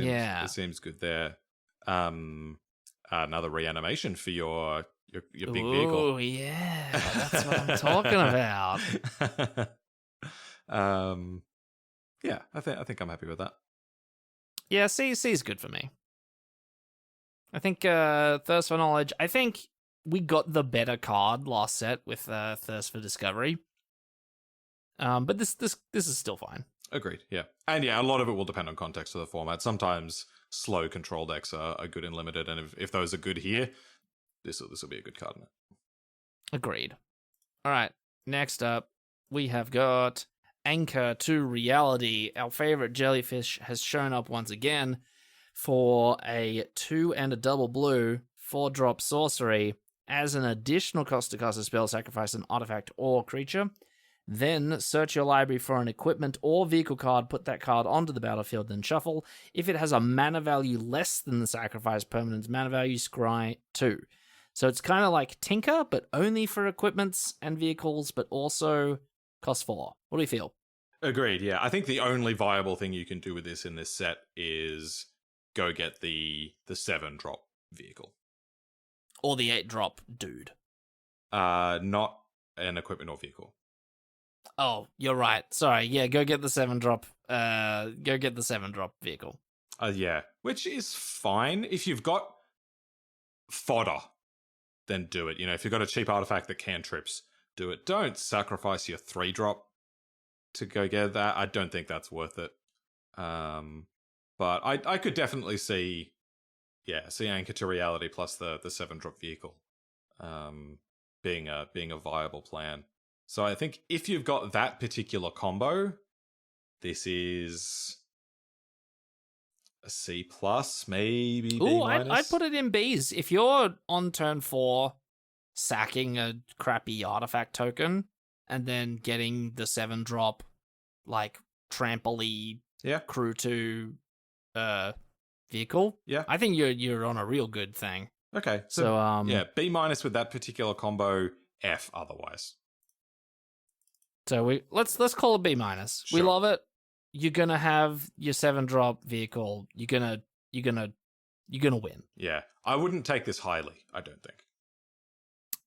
seems good there. Another reanimation for your big vehicle. Oh yeah, that's what I'm talking about. Yeah, I think I'm happy with that. Yeah, C is good for me. I think Thirst for Knowledge. I think we got the better card last set with Thirst for Discovery. But this is still fine. Agreed. Yeah, and yeah, a lot of it will depend on context of the format. Sometimes slow control decks are good in Limited, and if those are good here, this will be a good card in it. Agreed. All right. Next up, we have got Anchor to Reality. Our favorite jellyfish has shown up once again for a 2 and a double blue 4-drop sorcery. As an additional cost to cast a spell, sacrifice an artifact or creature. Then search your library for an equipment or vehicle card, put that card onto the battlefield, then shuffle. If it has a mana value less than the sacrifice permanent's mana value, scry 2. So it's kind of like Tinker, but only for equipments and vehicles, but also cost 4. What do you feel? Agreed, yeah. I think the only viable thing you can do with this in this set is go get the 7-drop vehicle. Or the 8-drop dude. Not an equipment or vehicle. Oh, you're right. Sorry. Yeah, go get the 7-drop. Go get the 7-drop vehicle. Yeah, which is fine if you've got fodder. Then do it. You know, if you've got a cheap artifact that cantrips, do it. Don't sacrifice your 3-drop to go get that. I don't think that's worth it. But I could definitely see Anchor to Reality plus the 7-drop vehicle being a viable plan. So I think if you've got that particular combo, this is a C+, maybe B-. I'd put it in B's. If you're on turn 4 sacking a crappy artifact token and then getting the 7-drop, like, trampoly crew 2 vehicle, I think you're on a real good thing. Okay. So B- with that particular combo, F otherwise. So let's call it B-. Sure. We love it. You're gonna have your 7-drop vehicle. You're gonna win. Yeah, I wouldn't take this highly. I don't think.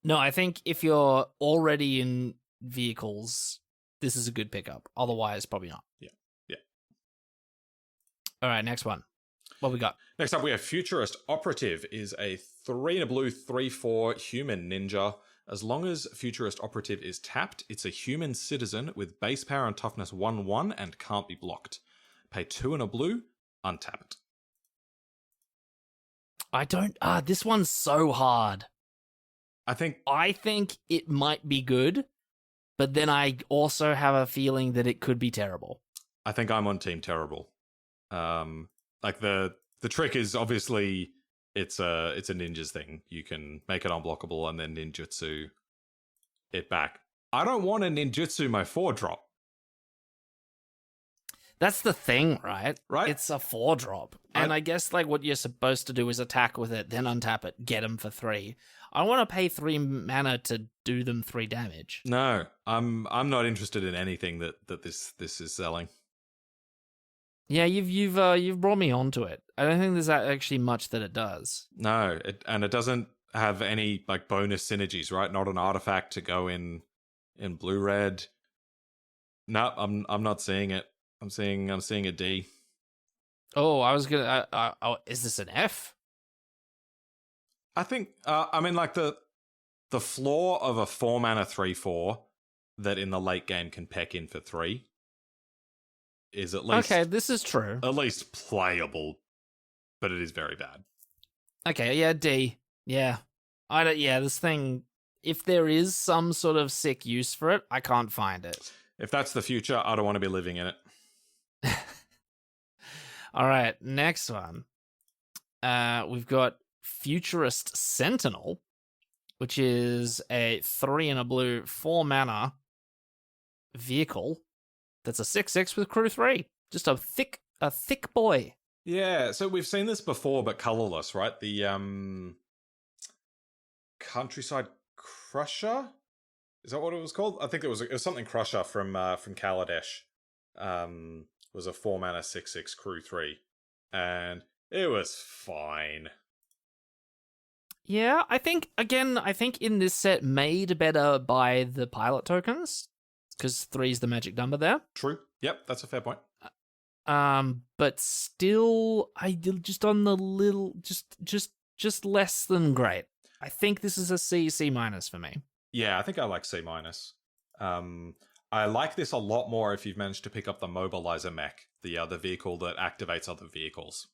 No, I think if you're already in vehicles, this is a good pickup. Otherwise, probably not. Yeah. All right, next one. What we got? Next up, we have Futurist Operative. Is a 3 and a blue 3/4 human ninja. As long as Futurist Operative is tapped, it's a human citizen with base power and toughness 1/1 and can't be blocked. Pay 2 and a blue, untap it. This one's so hard. I think it might be good, but then I also have a feeling that it could be terrible. I think I'm on Team Terrible. Like the trick is obviously it's a ninjas thing. You can make it unblockable and then ninjutsu it back. I don't want to ninjutsu my 4-drop. That's the thing, right? Right. It's a 4-drop. And I guess like what you're supposed to do is attack with it, then untap it, get them for 3. I want to pay 3 mana to do them 3 damage. No, I'm not interested in anything that this is selling. Yeah, you've brought me onto it. I don't think there's actually much that it does. No, it doesn't have any like bonus synergies, right? Not an artifact to go in blue-red. No, I'm not seeing it. I'm seeing a D. Oh, I was gonna. Is this an F? I think. I mean, like the floor of a 4-mana 3/4 that in the late game can peck in for 3 is at least okay. This is true. At least playable, but it is very bad. Okay, yeah, D. Yeah, I don't. Yeah, this thing. If there is some sort of sick use for it, I can't find it. If that's the future, I don't want to be living in it. All right, next one. We've got Futurist Sentinel, which is a 3 and a blue 4-mana vehicle that's a 6/6 with crew 3. Just a thick boy. Yeah, so we've seen this before, but colorless, right? The Countryside Crusher. Is that what it was called? I think it was something Crusher from Kaladesh. Was a 4-mana 6/6 crew 3, and it was fine. Yeah, I think in this set made better by the pilot tokens, because 3 is the magic number there. True. Yep, that's a fair point. But still, I did just on the little, just less than great. I think this is a C minus for me. Yeah, I think I like C minus. I like this a lot more if you've managed to pick up the mobilizer mech, the vehicle that activates other vehicles.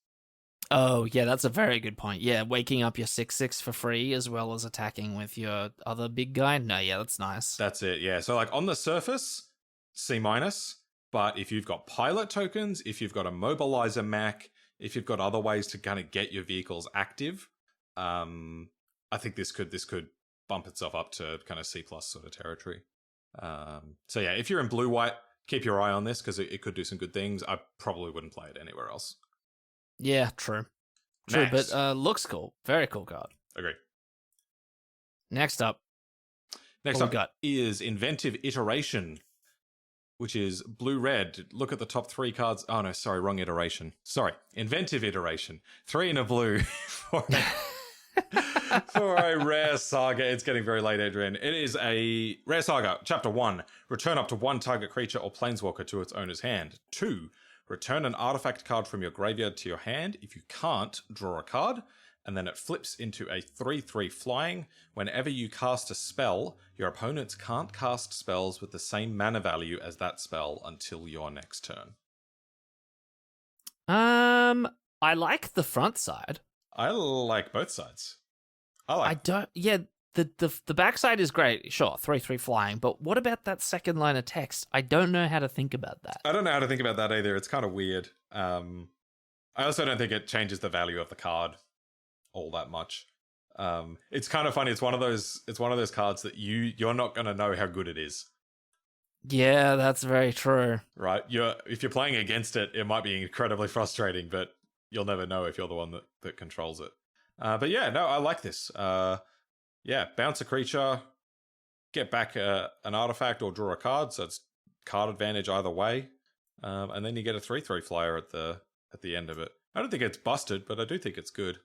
Oh, yeah, that's a very good point. Yeah, waking up your 6/6 for free as well as attacking with your other big guy. No, yeah, that's nice. That's it, yeah. So, like, on the surface, C minus. But if you've got pilot tokens, if you've got a mobilizer mech, if you've got other ways to kind of get your vehicles active, I think this could bump itself up to kind of C plus sort of territory. So yeah, if you're in blue-white, keep your eye on this because it could do some good things. I probably wouldn't play it anywhere else. Yeah, true. True, Next. but looks cool. Very cool card. Agree. Next up is Inventive Iteration, which is blue-red. Look at the top 3 cards. Oh, no, sorry, wrong iteration. Sorry, Inventive Iteration. 3 in a blue for a rare saga. It's getting very late, Adrian. It is a rare saga. Chapter 1. Return up to 1 target creature or planeswalker to its owner's hand. 2. Return an artifact card from your graveyard to your hand. If you can't, draw a card. And then it flips into a 3/3 flying. Whenever you cast a spell, your opponents can't cast spells with the same mana value as that spell until your next turn. I like the front side. I like both sides. The backside is great. Sure, 3/3 flying, but what about that second line of text? I don't know how to think about that. I don't know how to think about that either. It's kind of weird. I also don't think it changes the value of the card all that much. It's kind of funny. It's one of those cards that you're not going to know how good it is. Yeah, that's very true. Right? If you're playing against it, it might be incredibly frustrating, but you'll never know if you're the one that controls it. But yeah, no, I like this. Yeah, bounce a creature, get back an artifact or draw a card, so it's card advantage either way. And then you get a 3/3 flyer at the end of it. I don't think it's busted, but I do think it's good.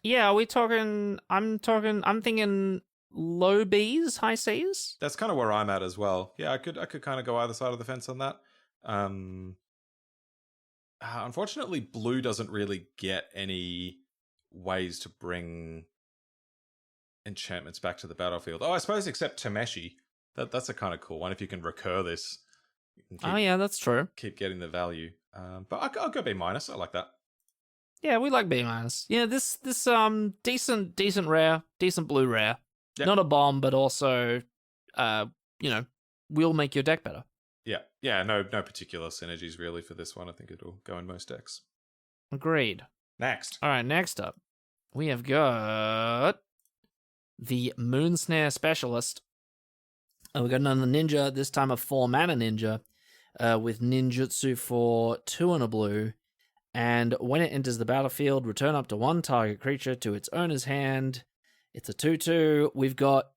Yeah, are we talking? I'm thinking low Bs, high Cs. That's kind of where I'm at as well. Yeah, I could kind of go either side of the fence on that. Unfortunately, blue doesn't really get any ways to bring enchantments back to the battlefield. Oh, I suppose except Tameshi. That's a kind of cool one. If you can recur this. Yeah, that's true. Keep getting the value. But I'll go B minus. I like that. Yeah, we like B minus. Yeah, this decent rare, decent blue rare. Yep. Not a bomb, but also, will make your deck better. Yeah. No particular synergies really for this one. I think it'll go in most decks. Agreed. Next. All right, next up, we have got the Snare Specialist. And we got another ninja. This time a 4-mana ninja. with ninjutsu for 2 and a blue. And when it enters the battlefield, return up to 1 target creature to its owner's hand. It's a 2/2. We've got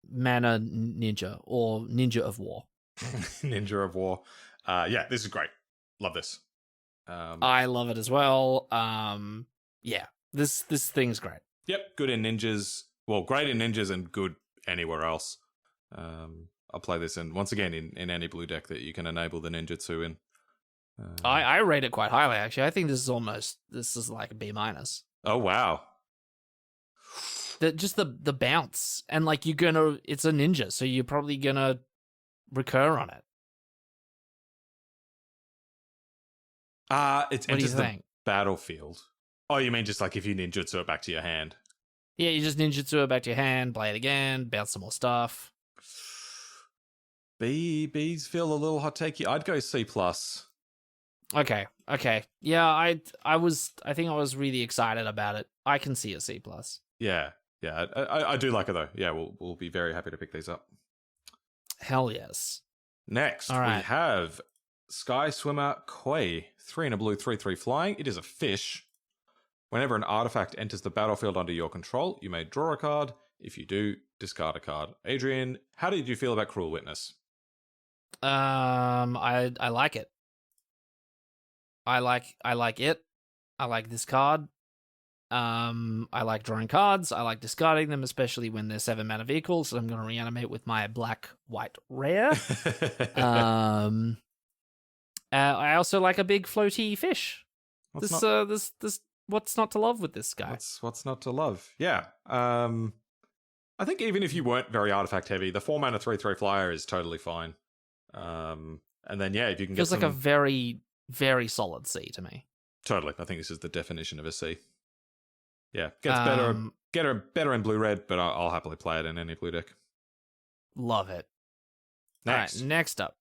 Mana Ninja, or Ninja of War. Ninja of War. Yeah, this is great. Love this. I love it as well. Yeah, this thing's great. Yep, good in ninjas. Well, great in ninjas and good anywhere else. I'll play this once again in any blue deck that you can enable the ninjutsu in. I rate it quite highly, actually. I think this is like a B-. Oh wow. Just the bounce, and like it's a ninja, so you're probably gonna recur on it. It What do you enters the think? battlefield. Oh, you mean just like if you ninjutsu it back to your hand? Yeah, you just ninjutsu it back to your hand, play it again, bounce some more stuff. B's feel a little hot takey. I'd go C+. Okay. Yeah, I think I was really excited about it. I can see a C+. Yeah. I do like it though. Yeah, we'll be very happy to pick these up. Hell yes. Next, we have Sky Swimmer Koi, 3 and a blue, 3/3 flying. It is a fish. Whenever an artifact enters the battlefield under your control, you may draw a card. If you do, discard a card. Adrian, how did you feel about Cruel Witness? I like it. I like it. I like this card. I like drawing cards. I like discarding them, especially when they're 7 mana vehicles. So I'm going to reanimate with my black-white rare. I also like a big floaty fish. This what's not to love with this guy? What's not to love? Yeah. I think even if you weren't very artifact heavy, the 4 mana 3/3 flyer is totally fine. And then if you can feels like a very, very solid C to me. Totally. I think this is the definition of a C. Yeah, gets better in blue red, but I'll happily play it in any blue deck. Love it. Next. All right, next up,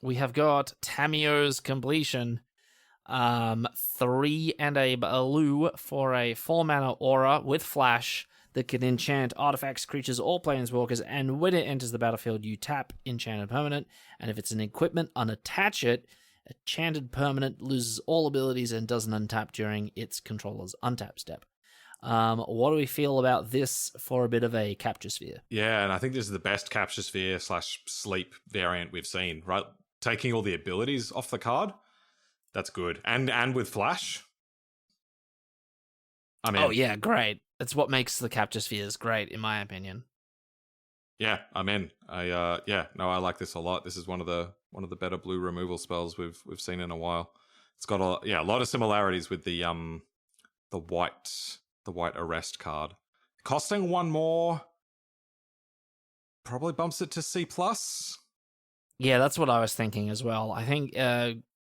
we have got Tamio's Completion. 3 and a blue for a 4 mana aura with flash that can enchant artifacts, creatures, or planeswalkers, and when it enters the battlefield, you tap enchanted permanent, and if it's an equipment, unattach it. Enchanted permanent loses all abilities and doesn't untap during its controller's untap step. What do we feel about this for a bit of a capture sphere? Yeah, and I think this is the best capture sphere / sleep variant we've seen, right? Taking all the abilities off the card. That's good. And with flash. I mean, oh yeah, great. That's what makes the capture spheres great, in my opinion. Yeah, I'm in. I like this a lot. This is one of the better blue removal spells we've seen in a while. It's got a lot of similarities with the white arrest card. Costing 1 more probably bumps it to C+. Yeah, that's what I was thinking as well. I think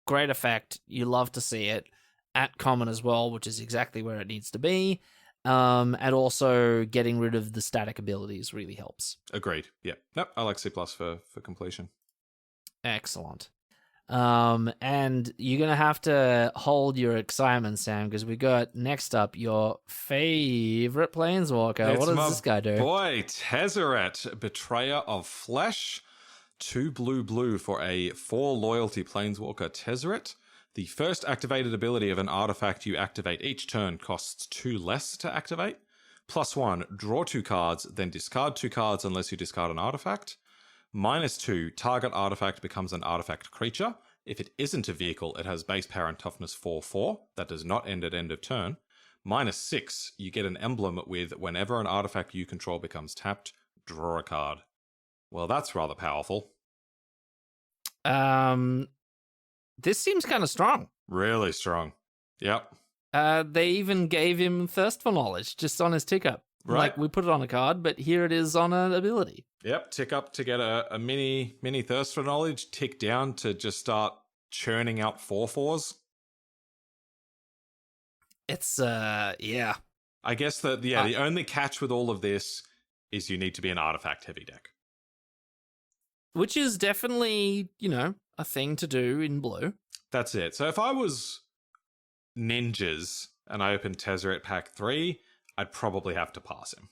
great effect. You love to see it at common as well, which is exactly where it needs to be. And also getting rid of the static abilities really helps. Agreed. Yeah. Nope. I like C+ for completion. Excellent. And you're gonna have to hold your excitement, Sam, because we got next up your favorite planeswalker. What does this guy do? Boy, Tezzeret, Betrayer of Flesh. 2 blue for a 4 loyalty planeswalker Tezzeret. The first activated ability of an artifact you activate each turn costs 2 less to activate. +1, draw 2 cards, then discard 2 cards unless you discard an artifact. -2, target artifact becomes an artifact creature. If it isn't a vehicle, it has base power and toughness 4/4. That does not end at end of turn. -6, you get an emblem with whenever an artifact you control becomes tapped, draw a card. Well, that's rather powerful. This seems kind of strong. Really strong. Yep. They even gave him Thirst for Knowledge just on his tick up. Right. Like, we put it on a card, but here it is on an ability. Yep, tick up to get a mini Thirst for Knowledge, tick down to just start churning out 4/4s. It's, yeah. I guess the only catch with all of this is you need to be an artifact-heavy deck. Which is definitely, a thing to do in blue. That's it. So if I was ninjas and I opened Tezzeret Pack 3, I'd probably have to pass him.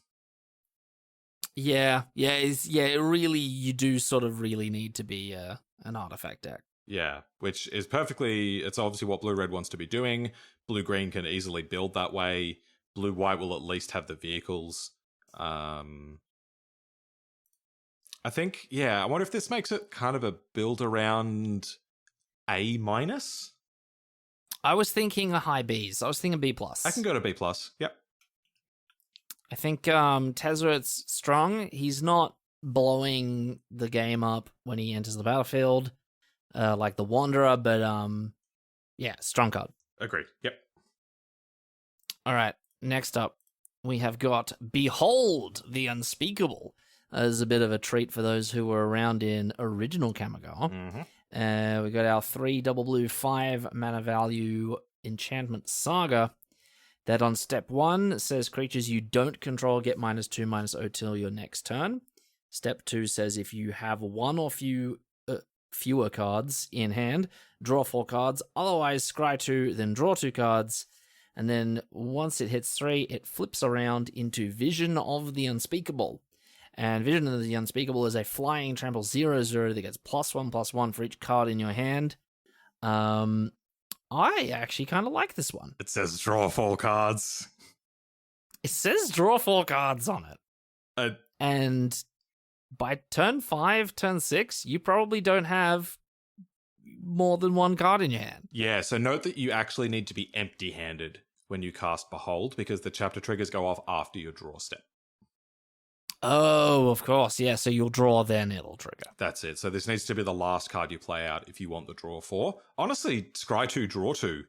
Yeah, really, you do sort of really need to be an artifact deck. Yeah, which is it's obviously what blue-red wants to be doing. Blue-green can easily build that way. Blue-white will at least have the vehicles. I think, I wonder if this makes it kind of a build around A-. I was thinking a high Bs. I was thinking B+. I can go to B+, yep. I think Tezzeret's strong. He's not blowing the game up when he enters the battlefield like the Wanderer, but strong card. Agreed, yep. All right, next up, we have got Behold the Unspeakable. As a bit of a treat for those who were around in original Kamigawa. Mm-hmm. We got our 3 double blue 5 mana value enchantment saga that on step 1 says creatures you don't control get -2/-0 till your next turn. Step 2 says if you have one or fewer cards in hand, draw 4 cards, otherwise scry 2, then draw 2 cards, and then once it hits 3, it flips around into Vision of the Unspeakable. And Vision of the Unspeakable is a flying trample 0/0 that gets +1/+1 for each card in your hand. I actually kind of like this one. It says draw 4 cards. It says draw 4 cards on it. And by turn 5, turn 6, you probably don't have more than 1 card in your hand. Yeah, so note that you actually need to be empty-handed when you cast Behold, because the chapter triggers go off after your draw step. Oh, of course, yeah, so you'll draw, then it'll trigger. That's it. So this needs to be the last card you play out if you want the draw 4. Honestly, scry 2, draw 2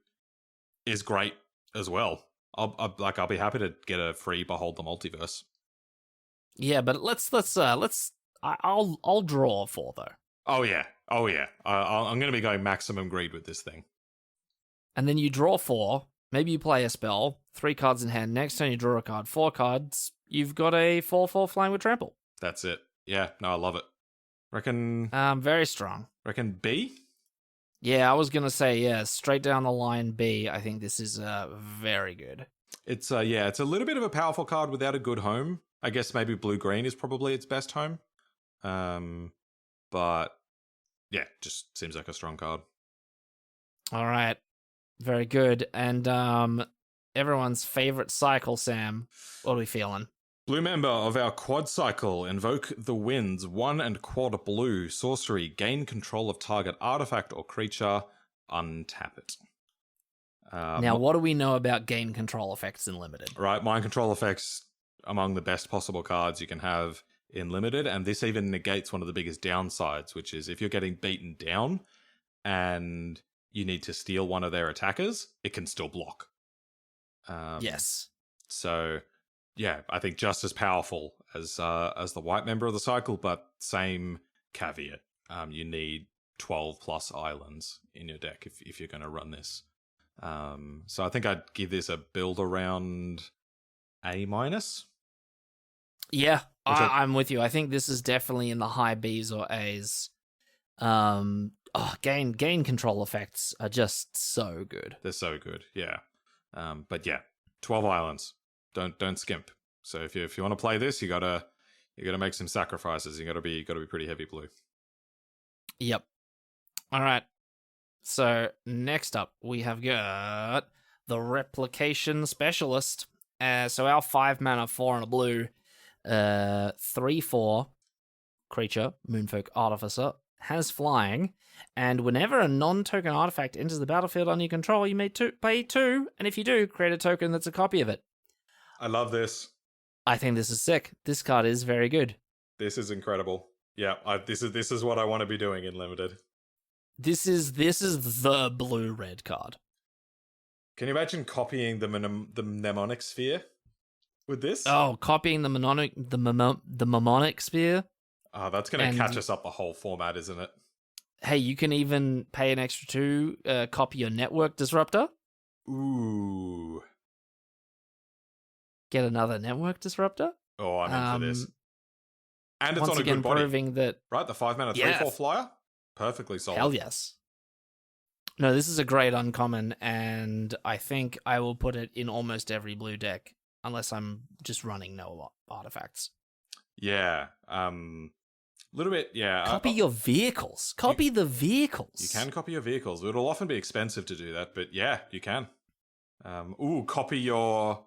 is great as well. I'll be happy to get a free Behold the Multiverse. Yeah, but I'll draw 4 though. Oh yeah. I'm going to be going maximum greed with this thing. And then you draw 4. Maybe you play a spell. 3 cards in hand. Next turn you draw a card. 4 cards. You've got a 4/4 flying with trample. That's it. Yeah. No, I love it. Reckon. Very strong. Reckon B. Yeah, I was gonna say straight down the line B. I think this is very good. It's it's a little bit of a powerful card without a good home. I guess maybe blue-green is probably its best home. But yeah, just seems like a strong card. All right, very good. And everyone's favorite cycle, Sam. What are we feeling? Blue member of our quad cycle, invoke the winds, 1 and quad blue, sorcery, gain control of target artifact or creature, untap it. Now, what do we know about gain control effects in Limited? Right, mind control effects among the best possible cards you can have in Limited, and this even negates one of the biggest downsides, which is if you're getting beaten down and you need to steal one of their attackers, it can still block. Yes. So, yeah, I think just as powerful as the white member of the cycle, but same caveat. You need 12 plus islands in your deck if you're going to run this. So I think I'd give this a build around A-. Yeah, I'm with you. I think this is definitely in the high Bs or As. Gain control effects are just so good. They're so good, yeah. But yeah, 12 islands. Don't skimp. So if you want to play this, you gotta make some sacrifices. You gotta be pretty heavy blue. Yep. All right. So next up, we have got the Replication Specialist. So our 5 mana, 4 and a blue, 3/4 creature, Moonfolk Artificer, has flying, and whenever a non-token artifact enters the battlefield under your control, you may pay 2, and if you do, create a token that's a copy of it. I love this. I think this is sick. This card is very good. This is incredible. Yeah, this is what I want to be doing in Limited. This is the blue-red card. Can you imagine copying the mnemonic sphere with this? Oh, copying the mnemonic sphere. Oh, that's going to catch us up the whole format, isn't it? Hey, you can even pay an extra 2, copy your network disruptor. Ooh. Get another network disruptor. Oh, I'm into this. And it's once on a again, good body. proving that, right, the 5 mana 3/4 flyer? Perfectly solid. Hell yes. No, this is a great uncommon, and I think I will put it in almost every blue deck, unless I'm just running no artifacts. Yeah. Little bit, yeah. Copy your vehicles. Copy the vehicles. You can copy your vehicles. It'll often be expensive to do that, but yeah, you can. Copy your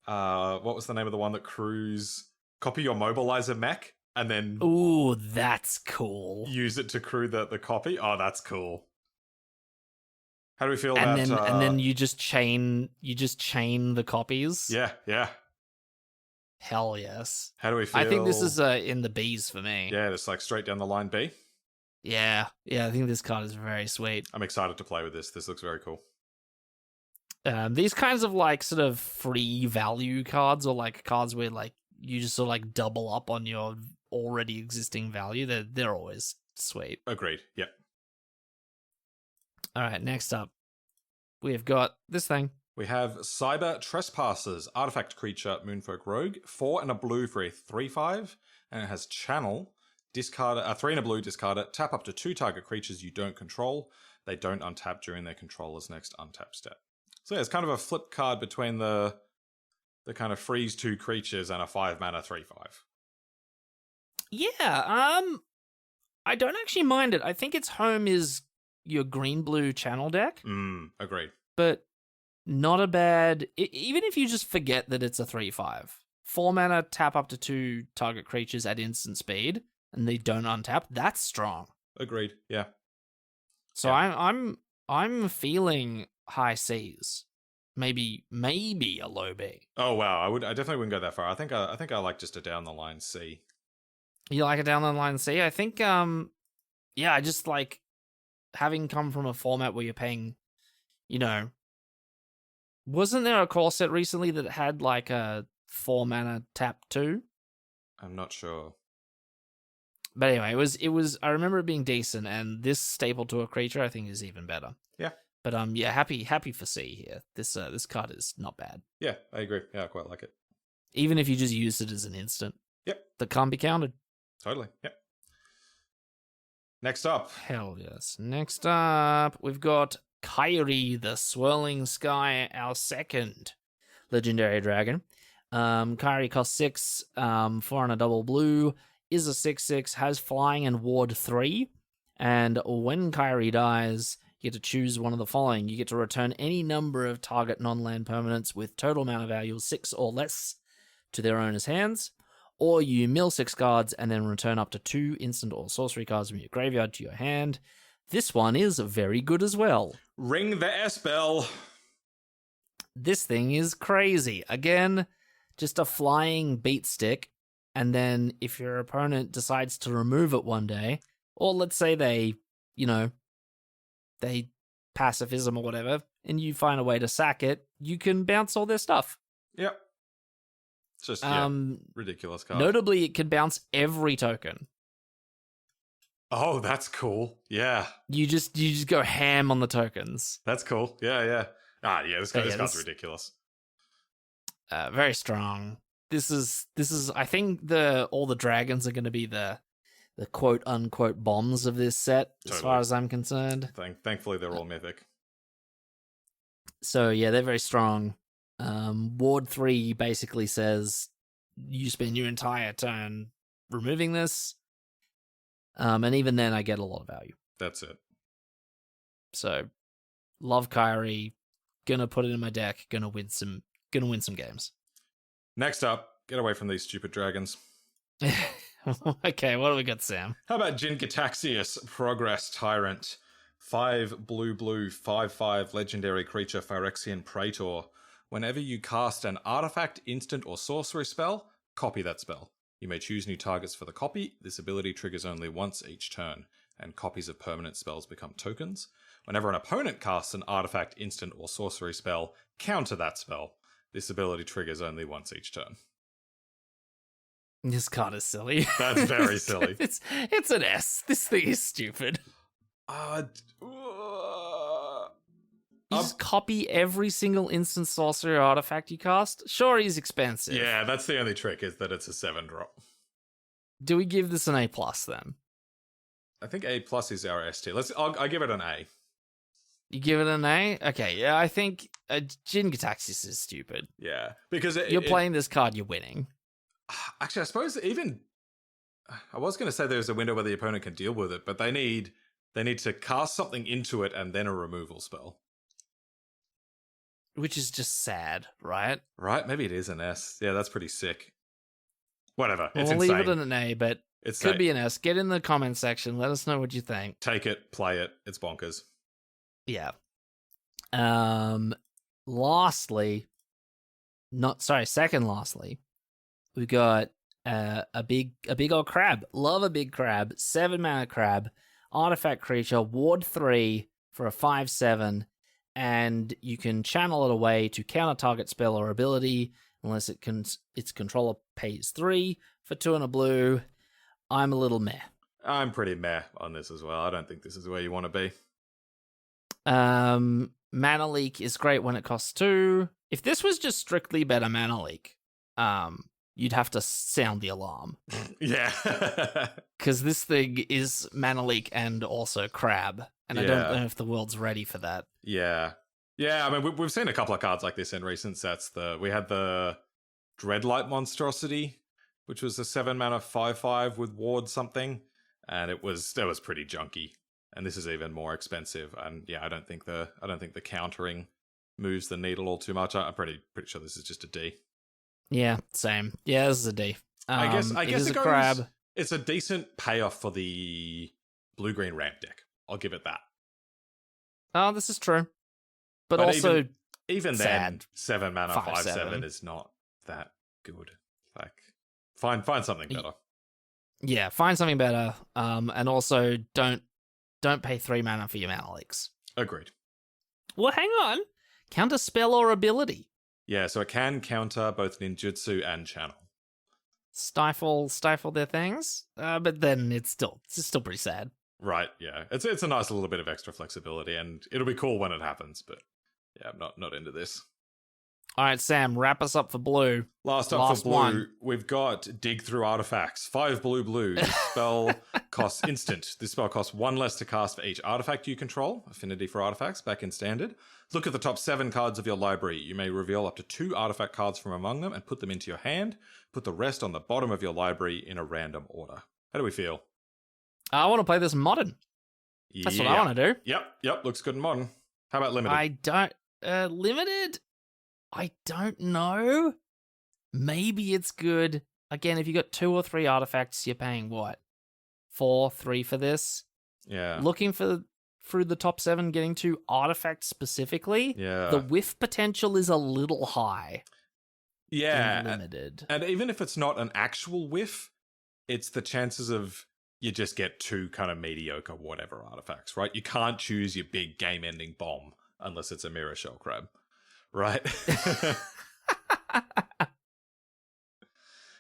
what was the name of the one that crews? Copy your mobilizer mech and then Ooh, that's cool. use it to crew the copy. Oh, that's cool. How do we feel and about then and then you just chain the copies? Yeah. Hell yes. How do we feel? I think this is in the B's for me. Yeah, it's like straight down the line B. Yeah, I think this card is very sweet. I'm excited to play with this. This looks very cool. These kinds of like sort of free value cards, or like cards where like you just sort of like double up on your already existing value, they're always sweet. Agreed. Yep. All right, next up, we've got this thing. We have Cyber Trespasses, artifact creature, Moonfolk Rogue, 4 and a blue for a 3/5, and it has Channel. Discard it, 3 and a blue, discard it. Tap up to 2 target creatures you don't control. They don't untap during their controller's next untap step. So yeah, it's kind of a flip card between the kind of freeze 2 creatures and a 5 mana 3/5. Yeah, I don't actually mind it. I think its home is your green-blue Channel deck. Agreed. But not a bad... even if you just forget that it's a 3/5. 4 mana, tap up to 2 target creatures at instant speed, and they don't untap, that's strong. Agreed, yeah. So yeah. I'm feeling high C's. Maybe a low B. Oh wow, I definitely wouldn't go that far. I think I like just a down the line C. You like a down the line C? I think I just like having come from a format where you're paying, wasn't there a core set recently that had like a 4 mana tap 2? I'm not sure. But anyway, it was I remember it being decent, and this staple to a creature I think is even better. Yeah. But happy for C here. This card is not bad. Yeah, I agree. Yeah, I quite like it. Even if you just use it as an instant. Yep. That can't be countered. Totally. Yep. Next up. Hell yes. Next up, we've got Kyrie the Swirling Sky, our second legendary dragon. Kyrie costs 6, 4 and a double blue, is a 6/6, has flying and ward 3. And when Kyrie dies, you get to choose one of the following. You get to return any number of target non-land permanents with total mana value of 6 or less to their owner's hands. Or you mill 6 cards and then return up to 2 instant or sorcery cards from your graveyard to your hand. This one is very good as well. Ring the S-bell. This thing is crazy. Again, just a flying beat stick. And then if your opponent decides to remove it one day, or let's say they pacifism or whatever, and you find a way to sack it, you can bounce all their stuff. Yep. It's just ridiculous card. Notably, it can bounce every token. Oh, that's cool. Yeah. You just go ham on the tokens. That's cool. Yeah. This card's ridiculous. Very strong. This is I think all the dragons are going to be the quote unquote bombs of this set, totally. As far as I'm concerned. Thankfully they're all mythic. So yeah, they're very strong. Ward 3 basically says you spend your entire turn removing this. And even then I get a lot of value. That's it. So love Kyrie, gonna put it in my deck, gonna win some games. Next up, get away from these stupid dragons. Okay, what do we got, Sam? How about Jin-Gitaxias, Progress Tyrant? 5 blue, 5/5 legendary creature, Phyrexian Praetor. Whenever you cast an artifact, instant, or sorcery spell, copy that spell. You may choose new targets for the copy. This ability triggers only once each turn, and copies of permanent spells become tokens. Whenever an opponent casts an artifact, instant, or sorcery spell, counter that spell. This ability triggers only once each turn. This card is silly. That's very silly. It's an S. This thing is stupid. You just copy every single instant sorcery or artifact you cast? Sure, he's expensive. Yeah, that's the only trick, is that it's a 7-drop. Do we give this an A+ then? I think A+ is our S tier. I'll give it an A. You give it an A? Okay, yeah, I think Jin-Gitaxias is stupid. Yeah, because you're playing this card, you're winning. Actually, I suppose even I was going to say there's a window where the opponent can deal with it, but they need to cast something into it and then a removal spell. Which is just sad, right? Right? Maybe it is an S. Yeah, that's pretty sick. Whatever. We'll It's leave insane. it an A, but It could be an S. Get in the comment section. Let us know what you think. Take it, play it. It's bonkers. Yeah. Second lastly, we got a big old crab. Love a big crab. 7-mana crab. Artifact creature. Ward 3 for a 5/7. And you can channel it away to counter target spell or ability unless its controller pays 3 for 2 and a blue. I'm a little meh. I'm pretty meh on this as well. I don't think this is where you want to be. Mana leak is great when it costs 2. If this was just strictly better mana leak, you'd have to sound the alarm. Yeah. Because this thing is mana leak and also crab. And I don't know if the world's ready for that. Yeah. Yeah, I mean, we've seen a couple of cards like this in recent sets. We had the Dreadlight Monstrosity, which was a 7-mana 5/5 with ward something, and that was pretty junky. And this is even more expensive. And yeah, I don't think the countering moves the needle all too much. I'm pretty sure this is just a D. Yeah, same. Yeah, this is a D. I guess it goes, crab. It's a decent payoff for the blue-green ramp deck. I'll give it that. Oh, this is true. But also, even then, 7-mana 5/7 is not that good. Like, find something better. Yeah, find something better. And also don't pay 3 mana for your mana leaks. Agreed. Well, hang on. Counter spell or ability. Yeah, so it can counter both ninjutsu and channel. Stifle their things. But then it's still pretty sad. Right, yeah. It's a nice little bit of extra flexibility, and it'll be cool when it happens, but yeah, I'm not into this. All right, Sam, wrap us up for blue. Last up for blue, we've got Dig Through Artifacts. 5 blue. This spell costs instant. This spell costs 1 less to cast for each artifact you control. Affinity for artifacts, back in standard. Look at the top 7 cards of your library. You may reveal up to 2 artifact cards from among them and put them into your hand. Put the rest on the bottom of your library in a random order. How do we feel? I want to play this modern. That's what I want to do. Yep. Looks good in modern. How about limited? Limited? I don't know. Maybe it's good. Again, if you got 2 or 3 artifacts, you're paying what? 3 for this? Yeah. Looking through the top 7, getting to artifacts specifically. Yeah. The whiff potential is a little high. Yeah. Limited. And even if it's not an actual whiff, it's the chances of you just get 2 kind of mediocre whatever artifacts, right? You can't choose your big game-ending bomb unless it's a Mirror Shell Crab, right?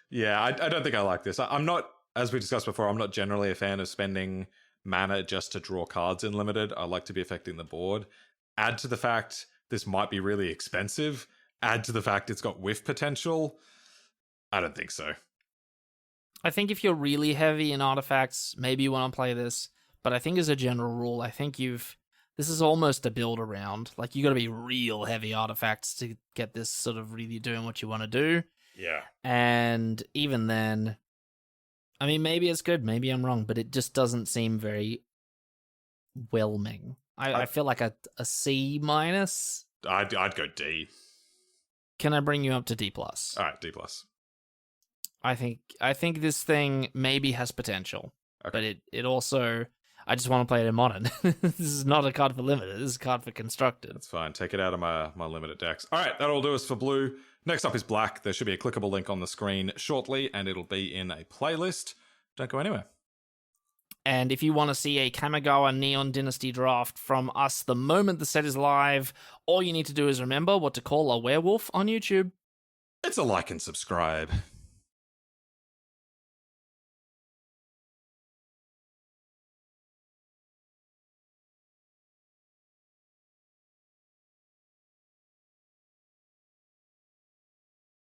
Yeah, I don't think I like this. I'm not, as we discussed before, I'm not generally a fan of spending mana just to draw cards in limited. I like to be affecting the board. Add to the fact this might be really expensive. Add to the fact it's got whiff potential. I don't think so. I think if you're really heavy in artifacts, maybe you want to play this. But I think as a general rule, I think this is almost a build around. Like, you got to be real heavy artifacts to get this sort of really doing what you want to do. Yeah. And even then, I mean, maybe it's good, maybe I'm wrong, but it just doesn't seem very whelming. I feel like a C minus. I'd go D. Can I bring you up to D+? All right, D+. I think this thing maybe has potential, but it also, I just want to play it in modern. This is not a card for limited. This is a card for constructed. That's fine. Take it out of my limited decks. All right, that'll do us for blue. Next up is black. There should be a clickable link on the screen shortly, and it'll be in a playlist. Don't go anywhere. And if you want to see a Kamigawa Neon Dynasty draft from us the moment the set is live, all you need to do is remember what to call a werewolf on YouTube. It's a like and subscribe.